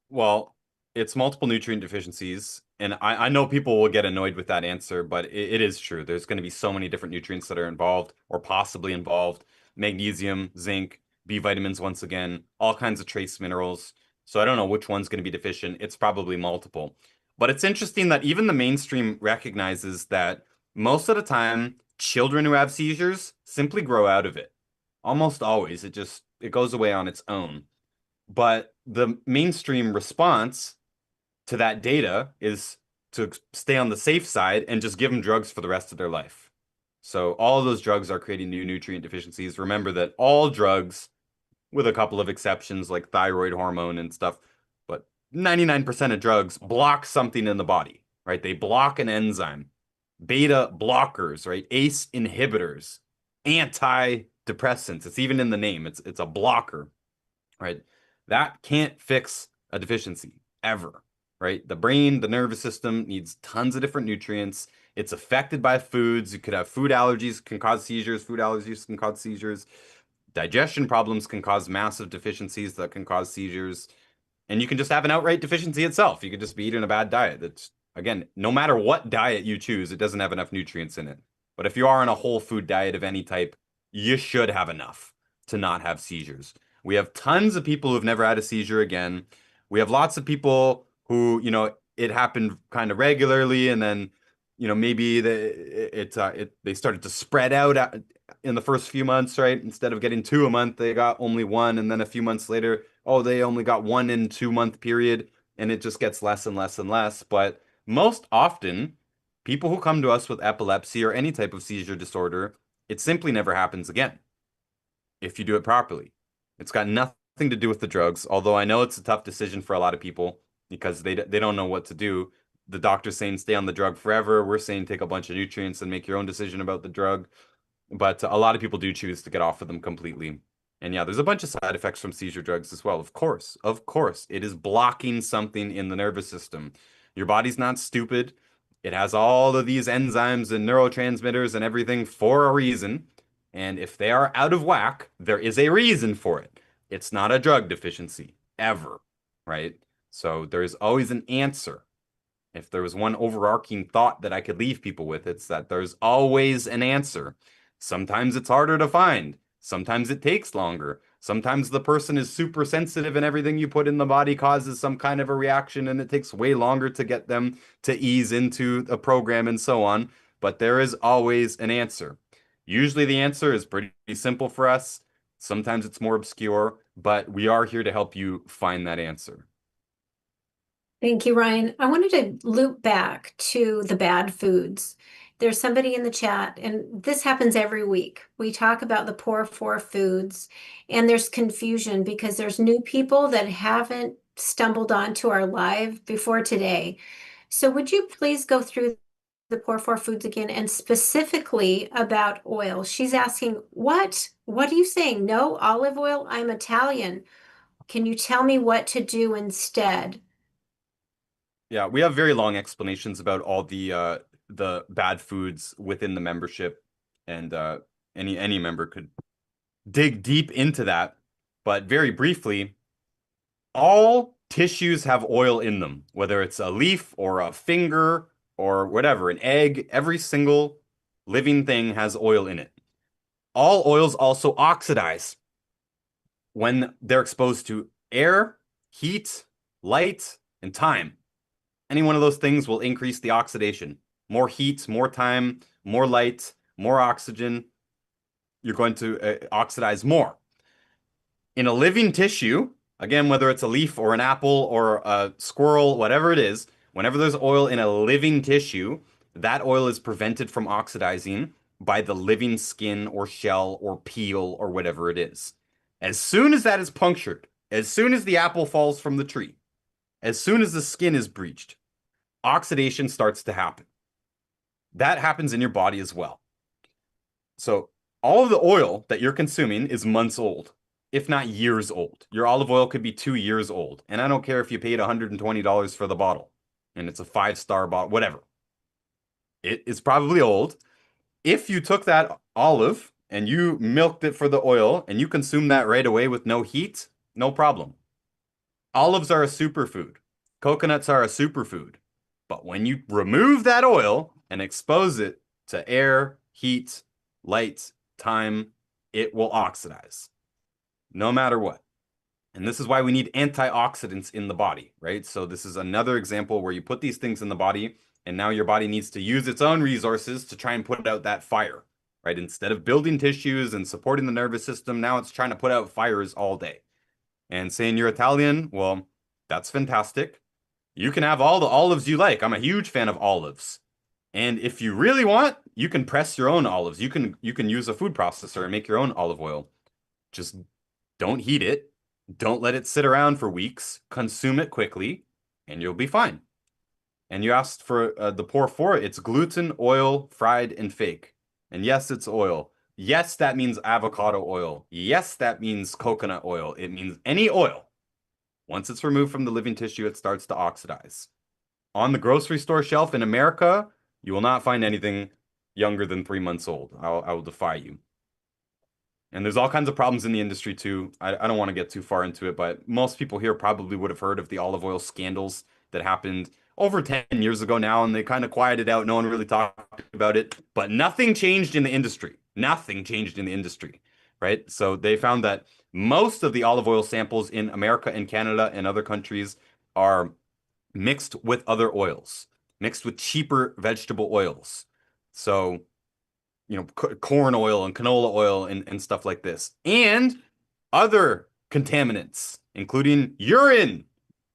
Well, it's multiple nutrient deficiencies, and I know people will get annoyed with that answer, but it is true. There's going to be so many different nutrients that are involved or possibly involved. Magnesium, zinc, B vitamins, once again, all kinds of trace minerals. So I don't know which one's going to be deficient. It's probably multiple. But it's interesting that even the mainstream recognizes that most of the time, children who have seizures simply grow out of it. Almost always, it goes away on its own. But the mainstream response to that data is to stay on the safe side and just give them drugs for the rest of their life. So all of those drugs are creating new nutrient deficiencies. Remember that all drugs, with a couple of exceptions like thyroid hormone and stuff, but 99% of drugs block something in the body, right? They block an enzyme. Beta blockers, right? ACE inhibitors, antidepressants. It's even in the name. It's a blocker, right? That can't fix a deficiency ever, right? The brain, the nervous system needs tons of different nutrients. It's affected by foods. You could have food allergies can cause seizures. Food allergies can cause seizures. Digestion problems can cause massive deficiencies that can cause seizures. And you can just have an outright deficiency itself. You could just be eating a bad diet. That's, again, no matter what diet you choose, it doesn't have enough nutrients in it. But if you are on a whole food diet of any type, you should have enough to not have seizures. We have tons of people who've never had a seizure again. We have lots of people who, it happened kind of regularly, and then, maybe they started to spread out in the first few months, right? Instead of getting two a month, they got only one, and then a few months later, oh, they only got 1 in 2 month period, and it just gets less and less and less. But most often, people who come to us with epilepsy or any type of seizure disorder, it simply never happens again if you do it properly. It's got nothing to do with the drugs, although I know it's a tough decision for a lot of people because they don't know what to do. The doctor's saying stay on the drug forever. We're saying take a bunch of nutrients and make your own decision about the drug. But a lot of people do choose to get off of them completely. And yeah, there's a bunch of side effects from seizure drugs as well. Of course, it is blocking something in the nervous system. Your body's not stupid. It has all of these enzymes and neurotransmitters and everything for a reason. And if they are out of whack, there is a reason for it. It's not a drug deficiency, ever, right? So there's always an answer. If there was one overarching thought that I could leave people with, it's that there's always an answer. Sometimes it's harder to find. Sometimes it takes longer. Sometimes the person is super sensitive and everything you put in the body causes some kind of a reaction and it takes way longer to get them to ease into a program and so on. But there is always an answer. Usually the answer is pretty simple for us. Sometimes it's more obscure, but we are here to help you find that answer. Thank you, Ryan. I wanted to loop back to the bad foods. There's somebody in the chat, and this happens every week. We talk about the poor four foods, and there's confusion because there's new people that haven't stumbled onto our live before today. So would you please go through the poor four foods again and specifically about oil? She's asking, what are you saying? No olive oil? I'm Italian. Can you tell me what to do instead? Yeah, we have very long explanations about all the bad foods within the membership, and any member could dig deep into that. But very briefly, all tissues have oil in them, whether it's a leaf or a finger or whatever, an egg, every single living thing has oil in it. All oils also oxidize when they're exposed to air, heat, light, and time. Any one of those things will increase the oxidation. More heat, more time, more light, more oxygen. You're going to oxidize more. In a living tissue, again, whether it's a leaf or an apple or a squirrel, whatever it is, whenever there's oil in a living tissue, that oil is prevented from oxidizing by the living skin or shell or peel or whatever it is. As soon as that is punctured, as soon as the apple falls from the tree, as soon as the skin is breached, oxidation starts to happen. That happens in your body as well. So all of the oil that you're consuming is months old, if not years old. Your olive oil could be 2 years old. And I don't care if you paid $120 for the bottle and it's a 5-star bottle, whatever. It is probably old. If you took that olive and you milked it for the oil and you consume that right away with no heat, no problem. Olives are a superfood. Coconuts are a superfood. But when you remove that oil and expose it to air, heat, light, time, it will oxidize. No matter what. And this is why we need antioxidants in the body, right? So this is another example where you put these things in the body and now your body needs to use its own resources to try and put out that fire, right? Instead of building tissues and supporting the nervous system, now it's trying to put out fires all day. And saying you're Italian, well, that's fantastic. You can have all the olives you like. I'm a huge fan of olives. And if you really want, you can press your own olives. You can use a food processor and make your own olive oil. Just don't heat it. Don't let it sit around for weeks. Consume it quickly, and you'll be fine. And you asked for the pour for it. It's gluten, oil, fried, and fake. And yes, it's oil. Yes, that means avocado oil. Yes, that means coconut oil. It means any oil. Once it's removed from the living tissue, it starts to oxidize. On the grocery store shelf in America, you will not find anything younger than 3 months old. I will defy you. And there's all kinds of problems in the industry too. I don't want to get too far into it, but most people here probably would have heard of the olive oil scandals that happened over 10 years ago now, and they kind of quieted out. No one really talked about it, but nothing changed in the industry. Nothing changed in the industry, right? So they found that most of the olive oil samples in America and Canada and other countries are mixed with other oils, mixed with cheaper vegetable oils. So corn oil and canola oil and stuff like this. And other contaminants, including urine,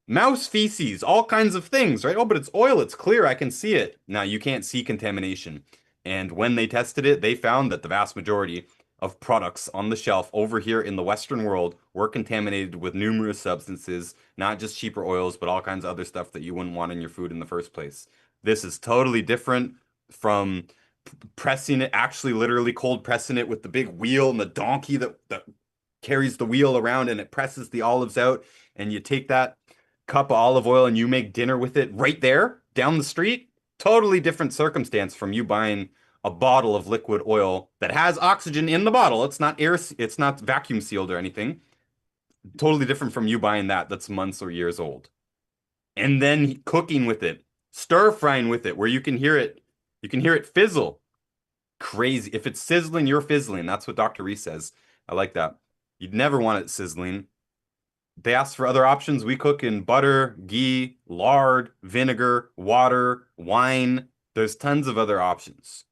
mouse feces, all kinds of things, right? Oh, but it's oil, it's clear, I can see it. Now, you can't see contamination. And when they tested it, they found that the vast majority of products on the shelf over here in the Western world were contaminated with numerous substances, not just cheaper oils, but all kinds of other stuff that you wouldn't want in your food in the first place. This is totally different from pressing it, actually literally cold pressing it with the big wheel and the donkey that carries the wheel around and it presses the olives out. And you take that cup of olive oil and you make dinner with it right there down the street. Totally different circumstance from you buying a bottle of liquid oil that has oxygen in the bottle. It's not air, it's not vacuum sealed or anything. Totally different from you buying that's months or years old. And then cooking with it, stir frying with it, where you can hear it fizzle. Crazy. If it's sizzling, you're fizzling. That's what Dr. Reese says. I like that. You'd never want it sizzling. They asked for other options. We cook in butter, ghee, lard, vinegar, water, wine. There's tons of other options.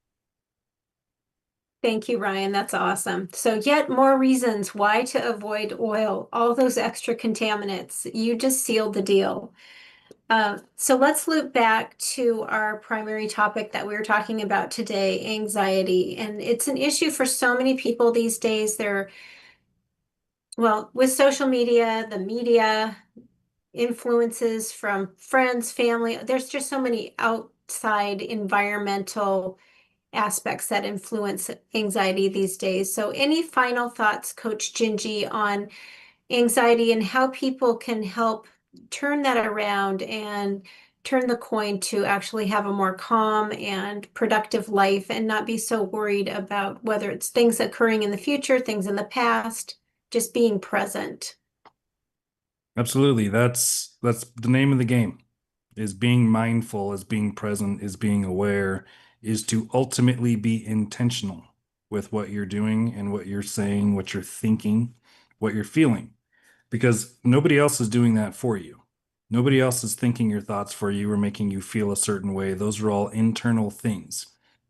Thank you, Ryan. That's awesome. So yet more reasons why to avoid oil, all those extra contaminants. You just sealed the deal. So let's loop back to our primary topic that we were talking about today, anxiety. And it's an issue for so many people these days. Well, with social media, the media, influences from friends, family, there's just so many outside environmental aspects that influence anxiety these days. So any final thoughts, Coach Gingy, on anxiety and how people can help turn that around and turn the coin to actually have a more calm and productive life and not be so worried about whether it's things occurring in the future, things in the past, just being present. Absolutely. That's the name of the game. Is being mindful, is being present, is being aware, is to ultimately be intentional with what you're doing and what you're saying, what you're thinking, what you're feeling, because nobody else is doing that for you. Nobody else is thinking your thoughts for you or making you feel a certain way. Those are all internal things.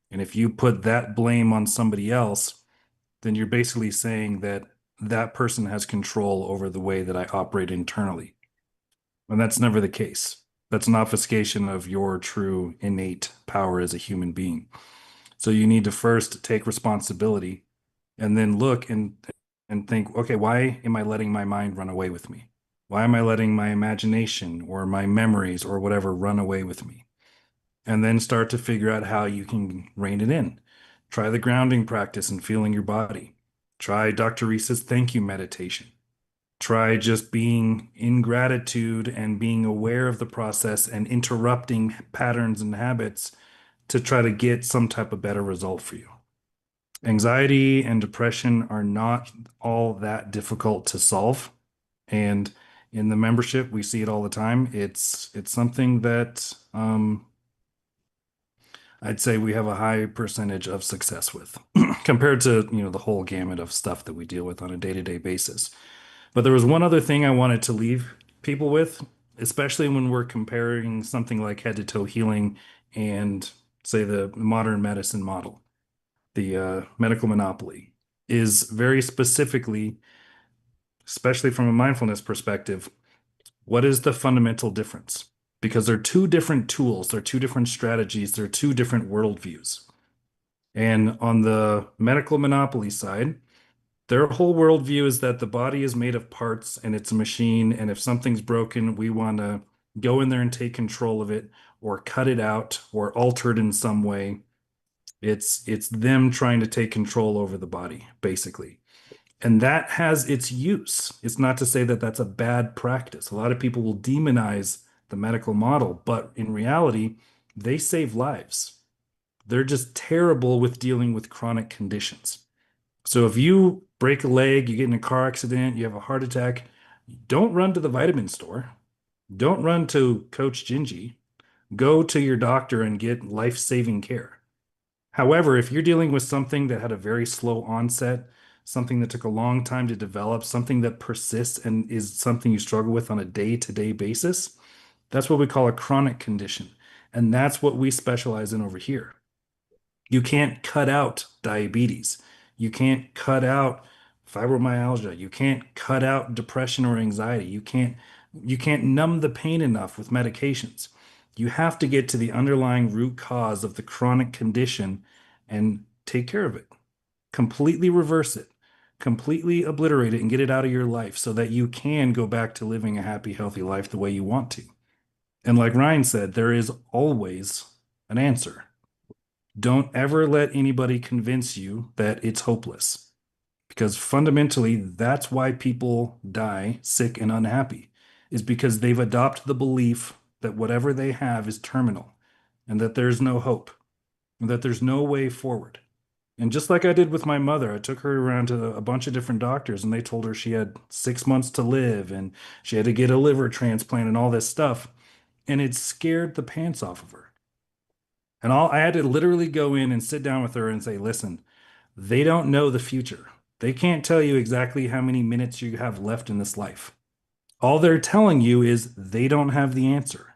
And if you put that blame on somebody else, then you're basically saying that that person has control over the way that I operate internally. And that's never the case. That's an obfuscation of your true innate power as a human being. So you need to first take responsibility and then look and think, okay, why am I letting my mind run away with me? Why am I letting my imagination or my memories or whatever run away with me? And then start to figure out how you can rein it in. Try the grounding practice and feeling your body. Try Dr. Reese's thank you meditation. Try just being in gratitude and being aware of the process and interrupting patterns and habits to try to get some type of better result for you. Anxiety and depression are not all that difficult to solve. And in the membership, we see it all the time. It's something that I'd say we have a high percentage of success with compared to, the whole gamut of stuff that we deal with on a day-to-day basis. But there was one other thing I wanted to leave people with, especially when we're comparing something like head to toe healing and, say, the modern medicine model, the medical monopoly, is very specifically, especially from a mindfulness perspective, what is the fundamental difference? Because they're two different tools, they're two different strategies, they're two different worldviews. And on the medical monopoly side, their whole worldview is that the body is made of parts and it's a machine. And if something's broken, we want to go in there and take control of it or cut it out or alter it in some way. It's them trying to take control over the body, basically. And that has its use. It's not to say that that's a bad practice. A lot of people will demonize the medical model, but in reality, they save lives. They're just terrible with dealing with chronic conditions. So if you break a leg, you get in a car accident, you have a heart attack, don't run to the vitamin store. Don't run to Coach Gingy. Go to your doctor and get life-saving care. However, if you're dealing with something that had a very slow onset, something that took a long time to develop, something that persists and is something you struggle with on a day-to-day basis, that's what we call a chronic condition. And that's what we specialize in over here. You can't cut out diabetes. You can't cut out fibromyalgia. You can't cut out depression or anxiety. You can't numb the pain enough with medications. You have to get to the underlying root cause of the chronic condition and take care of it. Completely reverse it. Completely obliterate it and get it out of your life so that you can go back to living a happy, healthy life the way you want to. And like Ryan said, there is always an answer. Don't ever let anybody convince you that it's hopeless, because fundamentally, that's why people die sick and unhappy, is because they've adopted the belief that whatever they have is terminal and that there's no hope and that there's no way forward. And just like I did with my mother, I took her around to a bunch of different doctors and they told her she had 6 months to live and she had to get a liver transplant and all this stuff. And it scared the pants off of her. And I had to literally go in and sit down with her and say, listen, they don't know the future. They can't tell you exactly how many minutes you have left in this life. All they're telling you is they don't have the answer.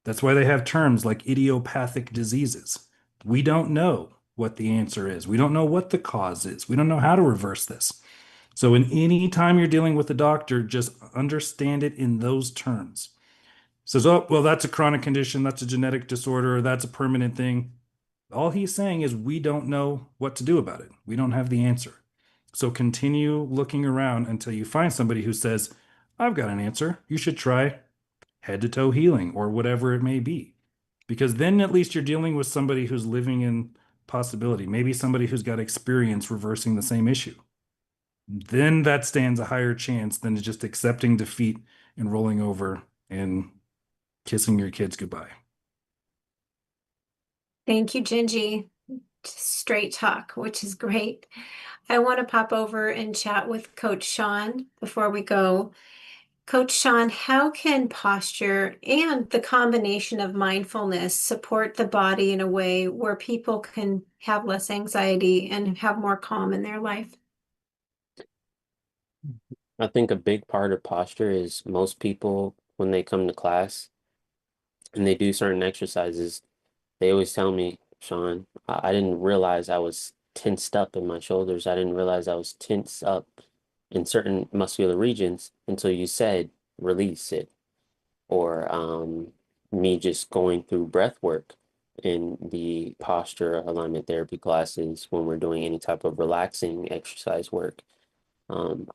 That's why they have terms like idiopathic diseases. We don't know what the answer is. We don't know what the cause is. We don't know how to reverse this. So in any time you're dealing with a doctor, just understand it in those terms. Says, oh, well, that's a chronic condition, that's a genetic disorder, that's a permanent thing. All he's saying is we don't know what to do about it. We don't have the answer. So continue looking around until you find somebody who says, I've got an answer. You should try head to toe healing or whatever it may be. Because then at least you're dealing with somebody who's living in possibility, maybe somebody who's got experience reversing the same issue. Then that stands a higher chance than just accepting defeat and rolling over and kissing your kids goodbye. Thank you, Gingy. Straight talk, which is great. I want to pop over and chat with Coach Sean before we go. Coach Sean, how can posture and the combination of mindfulness support the body in a way where people can have less anxiety and have more calm in their life? I think a big part of posture is most people, when they come to class and they do certain exercises, they always tell me, Sean, I didn't realize I was tensed up in my shoulders. I didn't realize I was tensed up in certain muscular regions until you said release it. Or me just going through breath work in the posture alignment therapy classes when we're doing any type of relaxing exercise work. Um,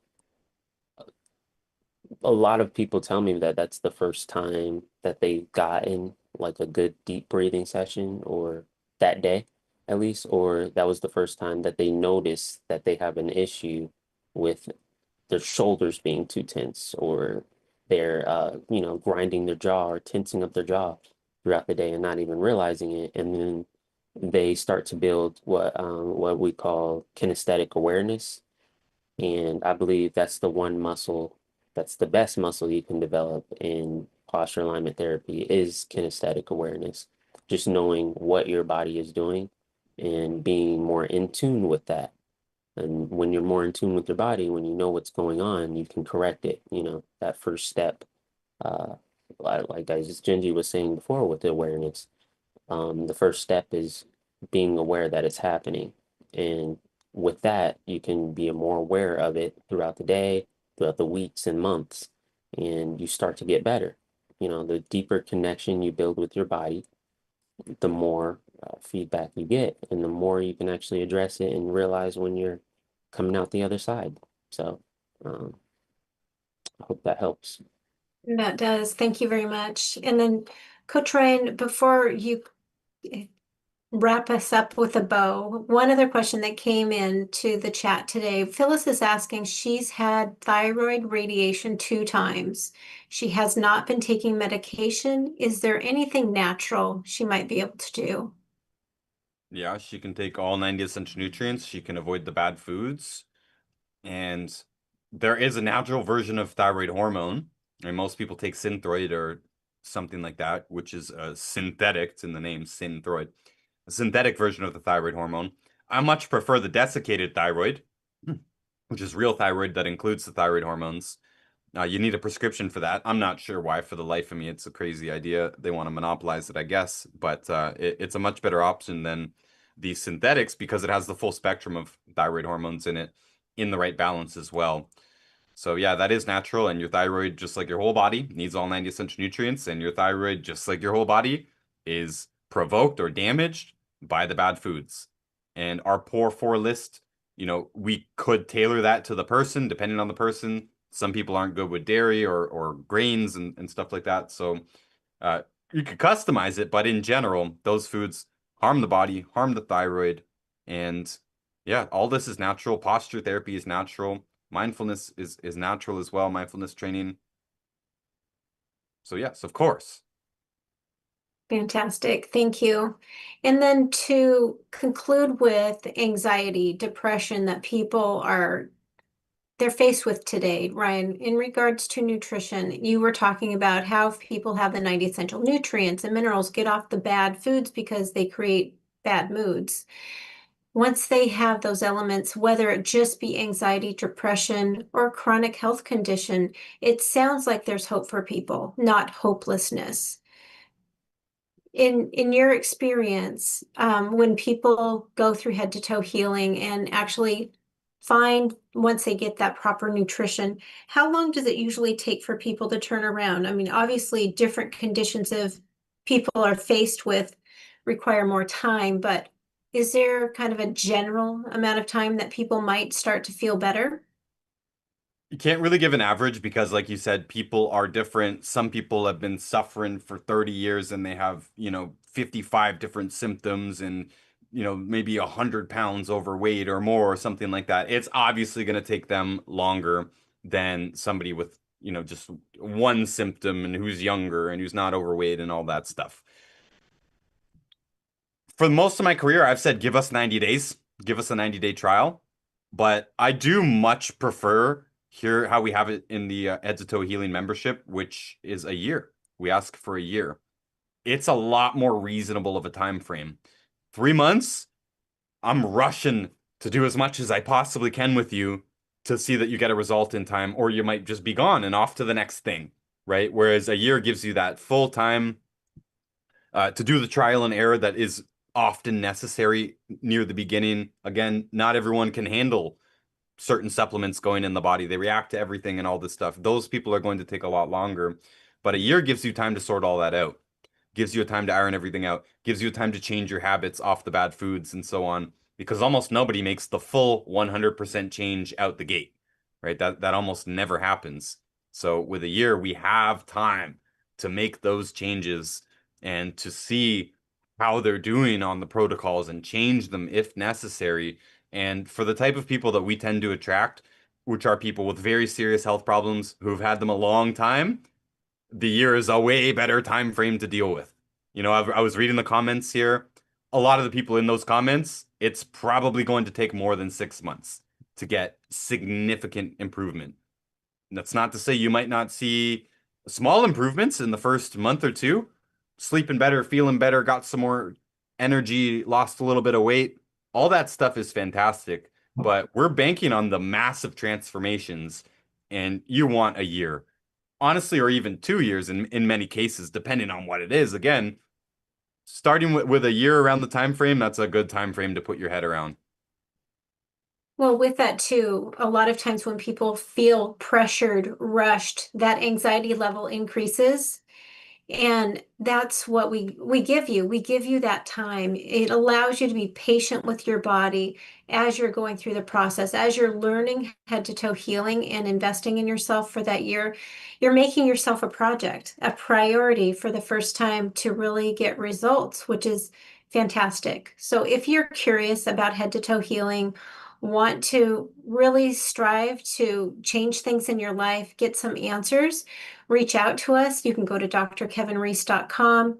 a lot of people tell me that that's the first time that they've gotten like a good deep breathing session, or that day at least, or that was the first time that they noticed that they have an issue with their shoulders being too tense, or they're grinding their jaw or tensing up their jaw throughout the day and not even realizing it. And then they start to build what we call kinesthetic awareness. And I believe that's the one muscle, that's the best muscle you can develop in posture alignment therapy, is kinesthetic awareness. Just knowing what your body is doing and being more in tune with that. And when you're more in tune with your body, when you know what's going on, you can correct it. That first step, uh, like as Genji was saying before with the awareness, the first step is being aware that it's happening. And with that, you can be more aware of it throughout the day, throughout the weeks and months, and you start to get better. The deeper connection you build with your body, the more feedback you get, and the more you can actually address it and realize when you're coming out the other side. So, I hope that helps. That does. Thank you very much. And then, Coach Ryan, before you wrap us up with a bow, one other question that came in to the chat today. Phyllis is asking, she's had thyroid radiation 2 times. She has not been taking medication. Is there anything natural she might be able to do? Yeah, she can take all 90 essential nutrients. She can avoid the bad foods. And there is a natural version of thyroid hormone. And most people take Synthroid or something like that, which is a synthetic, it's in the name, Synthroid. A synthetic version of the thyroid hormone. I much prefer the desiccated thyroid, which is real thyroid that includes the thyroid hormones. You need a prescription for that. I'm not sure why. For the life of me, it's a crazy idea. They want to monopolize it, I guess. But it's a much better option than the synthetics because it has the full spectrum of thyroid hormones in it in the right balance as well. So yeah, that is natural. And your thyroid, just like your whole body, needs all 90 essential nutrients. And your thyroid, just like your whole body, is provoked or damaged by the bad foods. And our poor four list, we could tailor that to the person, depending on the person. Some people aren't good with dairy or grains and stuff like that. So you could customize it, but in general, those foods harm the body, harm the thyroid. And yeah, all this is natural. Posture therapy is natural. Mindfulness is natural as well, mindfulness training. So yes, of course. Fantastic. Thank you. And then to conclude with anxiety, depression that they're faced with today, Ryan, in regards to nutrition, you were talking about how if people have the 90 essential nutrients and minerals, get off the bad foods because they create bad moods. Once they have those elements, whether it just be anxiety, depression, or chronic health condition, it sounds like there's hope for people, not hopelessness. In your experience, when people go through head to toe healing and actually find once they get that proper nutrition, how long does it usually take for people to turn around? I mean, obviously, different conditions of people are faced with require more time, but is there kind of a general amount of time that people might start to feel better? You can't really give an average because, like you said, people are different. Some people have been suffering for 30 years and they have, 55 different symptoms and, maybe 100 pounds overweight or more or something like that. It's obviously going to take them longer than somebody with just one symptom and who's younger and who's not overweight and all that stuff. For most of my career, I've said, give us 90 days, give us a 90-day trial. But I do much prefer here how we have it in the Head to Toe Healing membership, which is a year. We ask for a year. It's a lot more reasonable of a time frame. 3 months, I'm rushing to do as much as I possibly can with you to see that you get a result in time, or you might just be gone and off to the next thing, right? Whereas a year gives you that full time to do the trial and error that is often necessary near the beginning. Again, not everyone can handle certain supplements going in the body. They react to everything and all this stuff. Those people are going to take a lot longer. But a year gives you time to sort all that out, gives you a time to iron everything out, gives you a time to change your habits off the bad foods and so on. Because almost nobody makes the full 100% change out the gate, right? That almost never happens. So with a year, we have time to make those changes and to see how they're doing on the protocols and change them if necessary. And for the type of people that we tend to attract, which are people with very serious health problems who've had them a long time, the year is a way better time frame to deal with. I was reading the comments here. A lot of the people in those comments, it's probably going to take more than 6 months to get significant improvement. That's not to say you might not see small improvements in the first month or two. Sleeping better, feeling better, got some more energy, lost a little bit of weight. All that stuff is fantastic, but we're banking on the massive transformations, and you want a year, honestly, or even 2 years in many cases, depending on what it is. Again, starting with a year around the time frame, that's a good time frame to put your head around. Well, with that too, a lot of times when people feel pressured, rushed, that anxiety level increases. And that's what we give you. We give you that time. It allows you to be patient with your body as you're going through the process, as you're learning head to toe healing and investing in yourself for that year. You're making yourself a project, a priority for the first time to really get results, which is fantastic. So if you're curious about head to toe healing, want to really strive to change things in your life, get some answers, reach out to us. You can go to drkevinreese.com.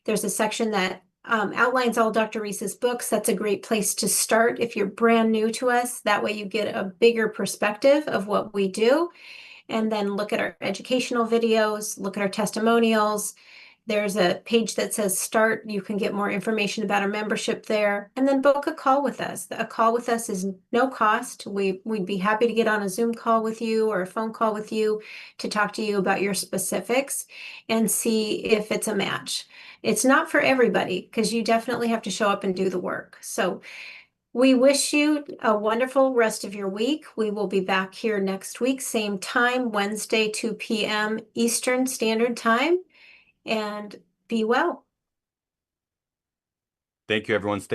There's a section that outlines all Dr. Reese's books. That's a great place to start if you're brand new to us. That way you get a bigger perspective of what we do. And then look at our educational videos, look at our testimonials. There's a page that says start. You can get more information about our membership there, and then book a call with us. A call with us is no cost. We'd be happy to get on a Zoom call with you or a phone call with you to talk to you about your specifics and see if it's a match. It's not for everybody because you definitely have to show up and do the work. So we wish you a wonderful rest of your week. We will be back here next week, same time, Wednesday, 2 p.m. Eastern Standard Time. And be well. Thank you, everyone. Stay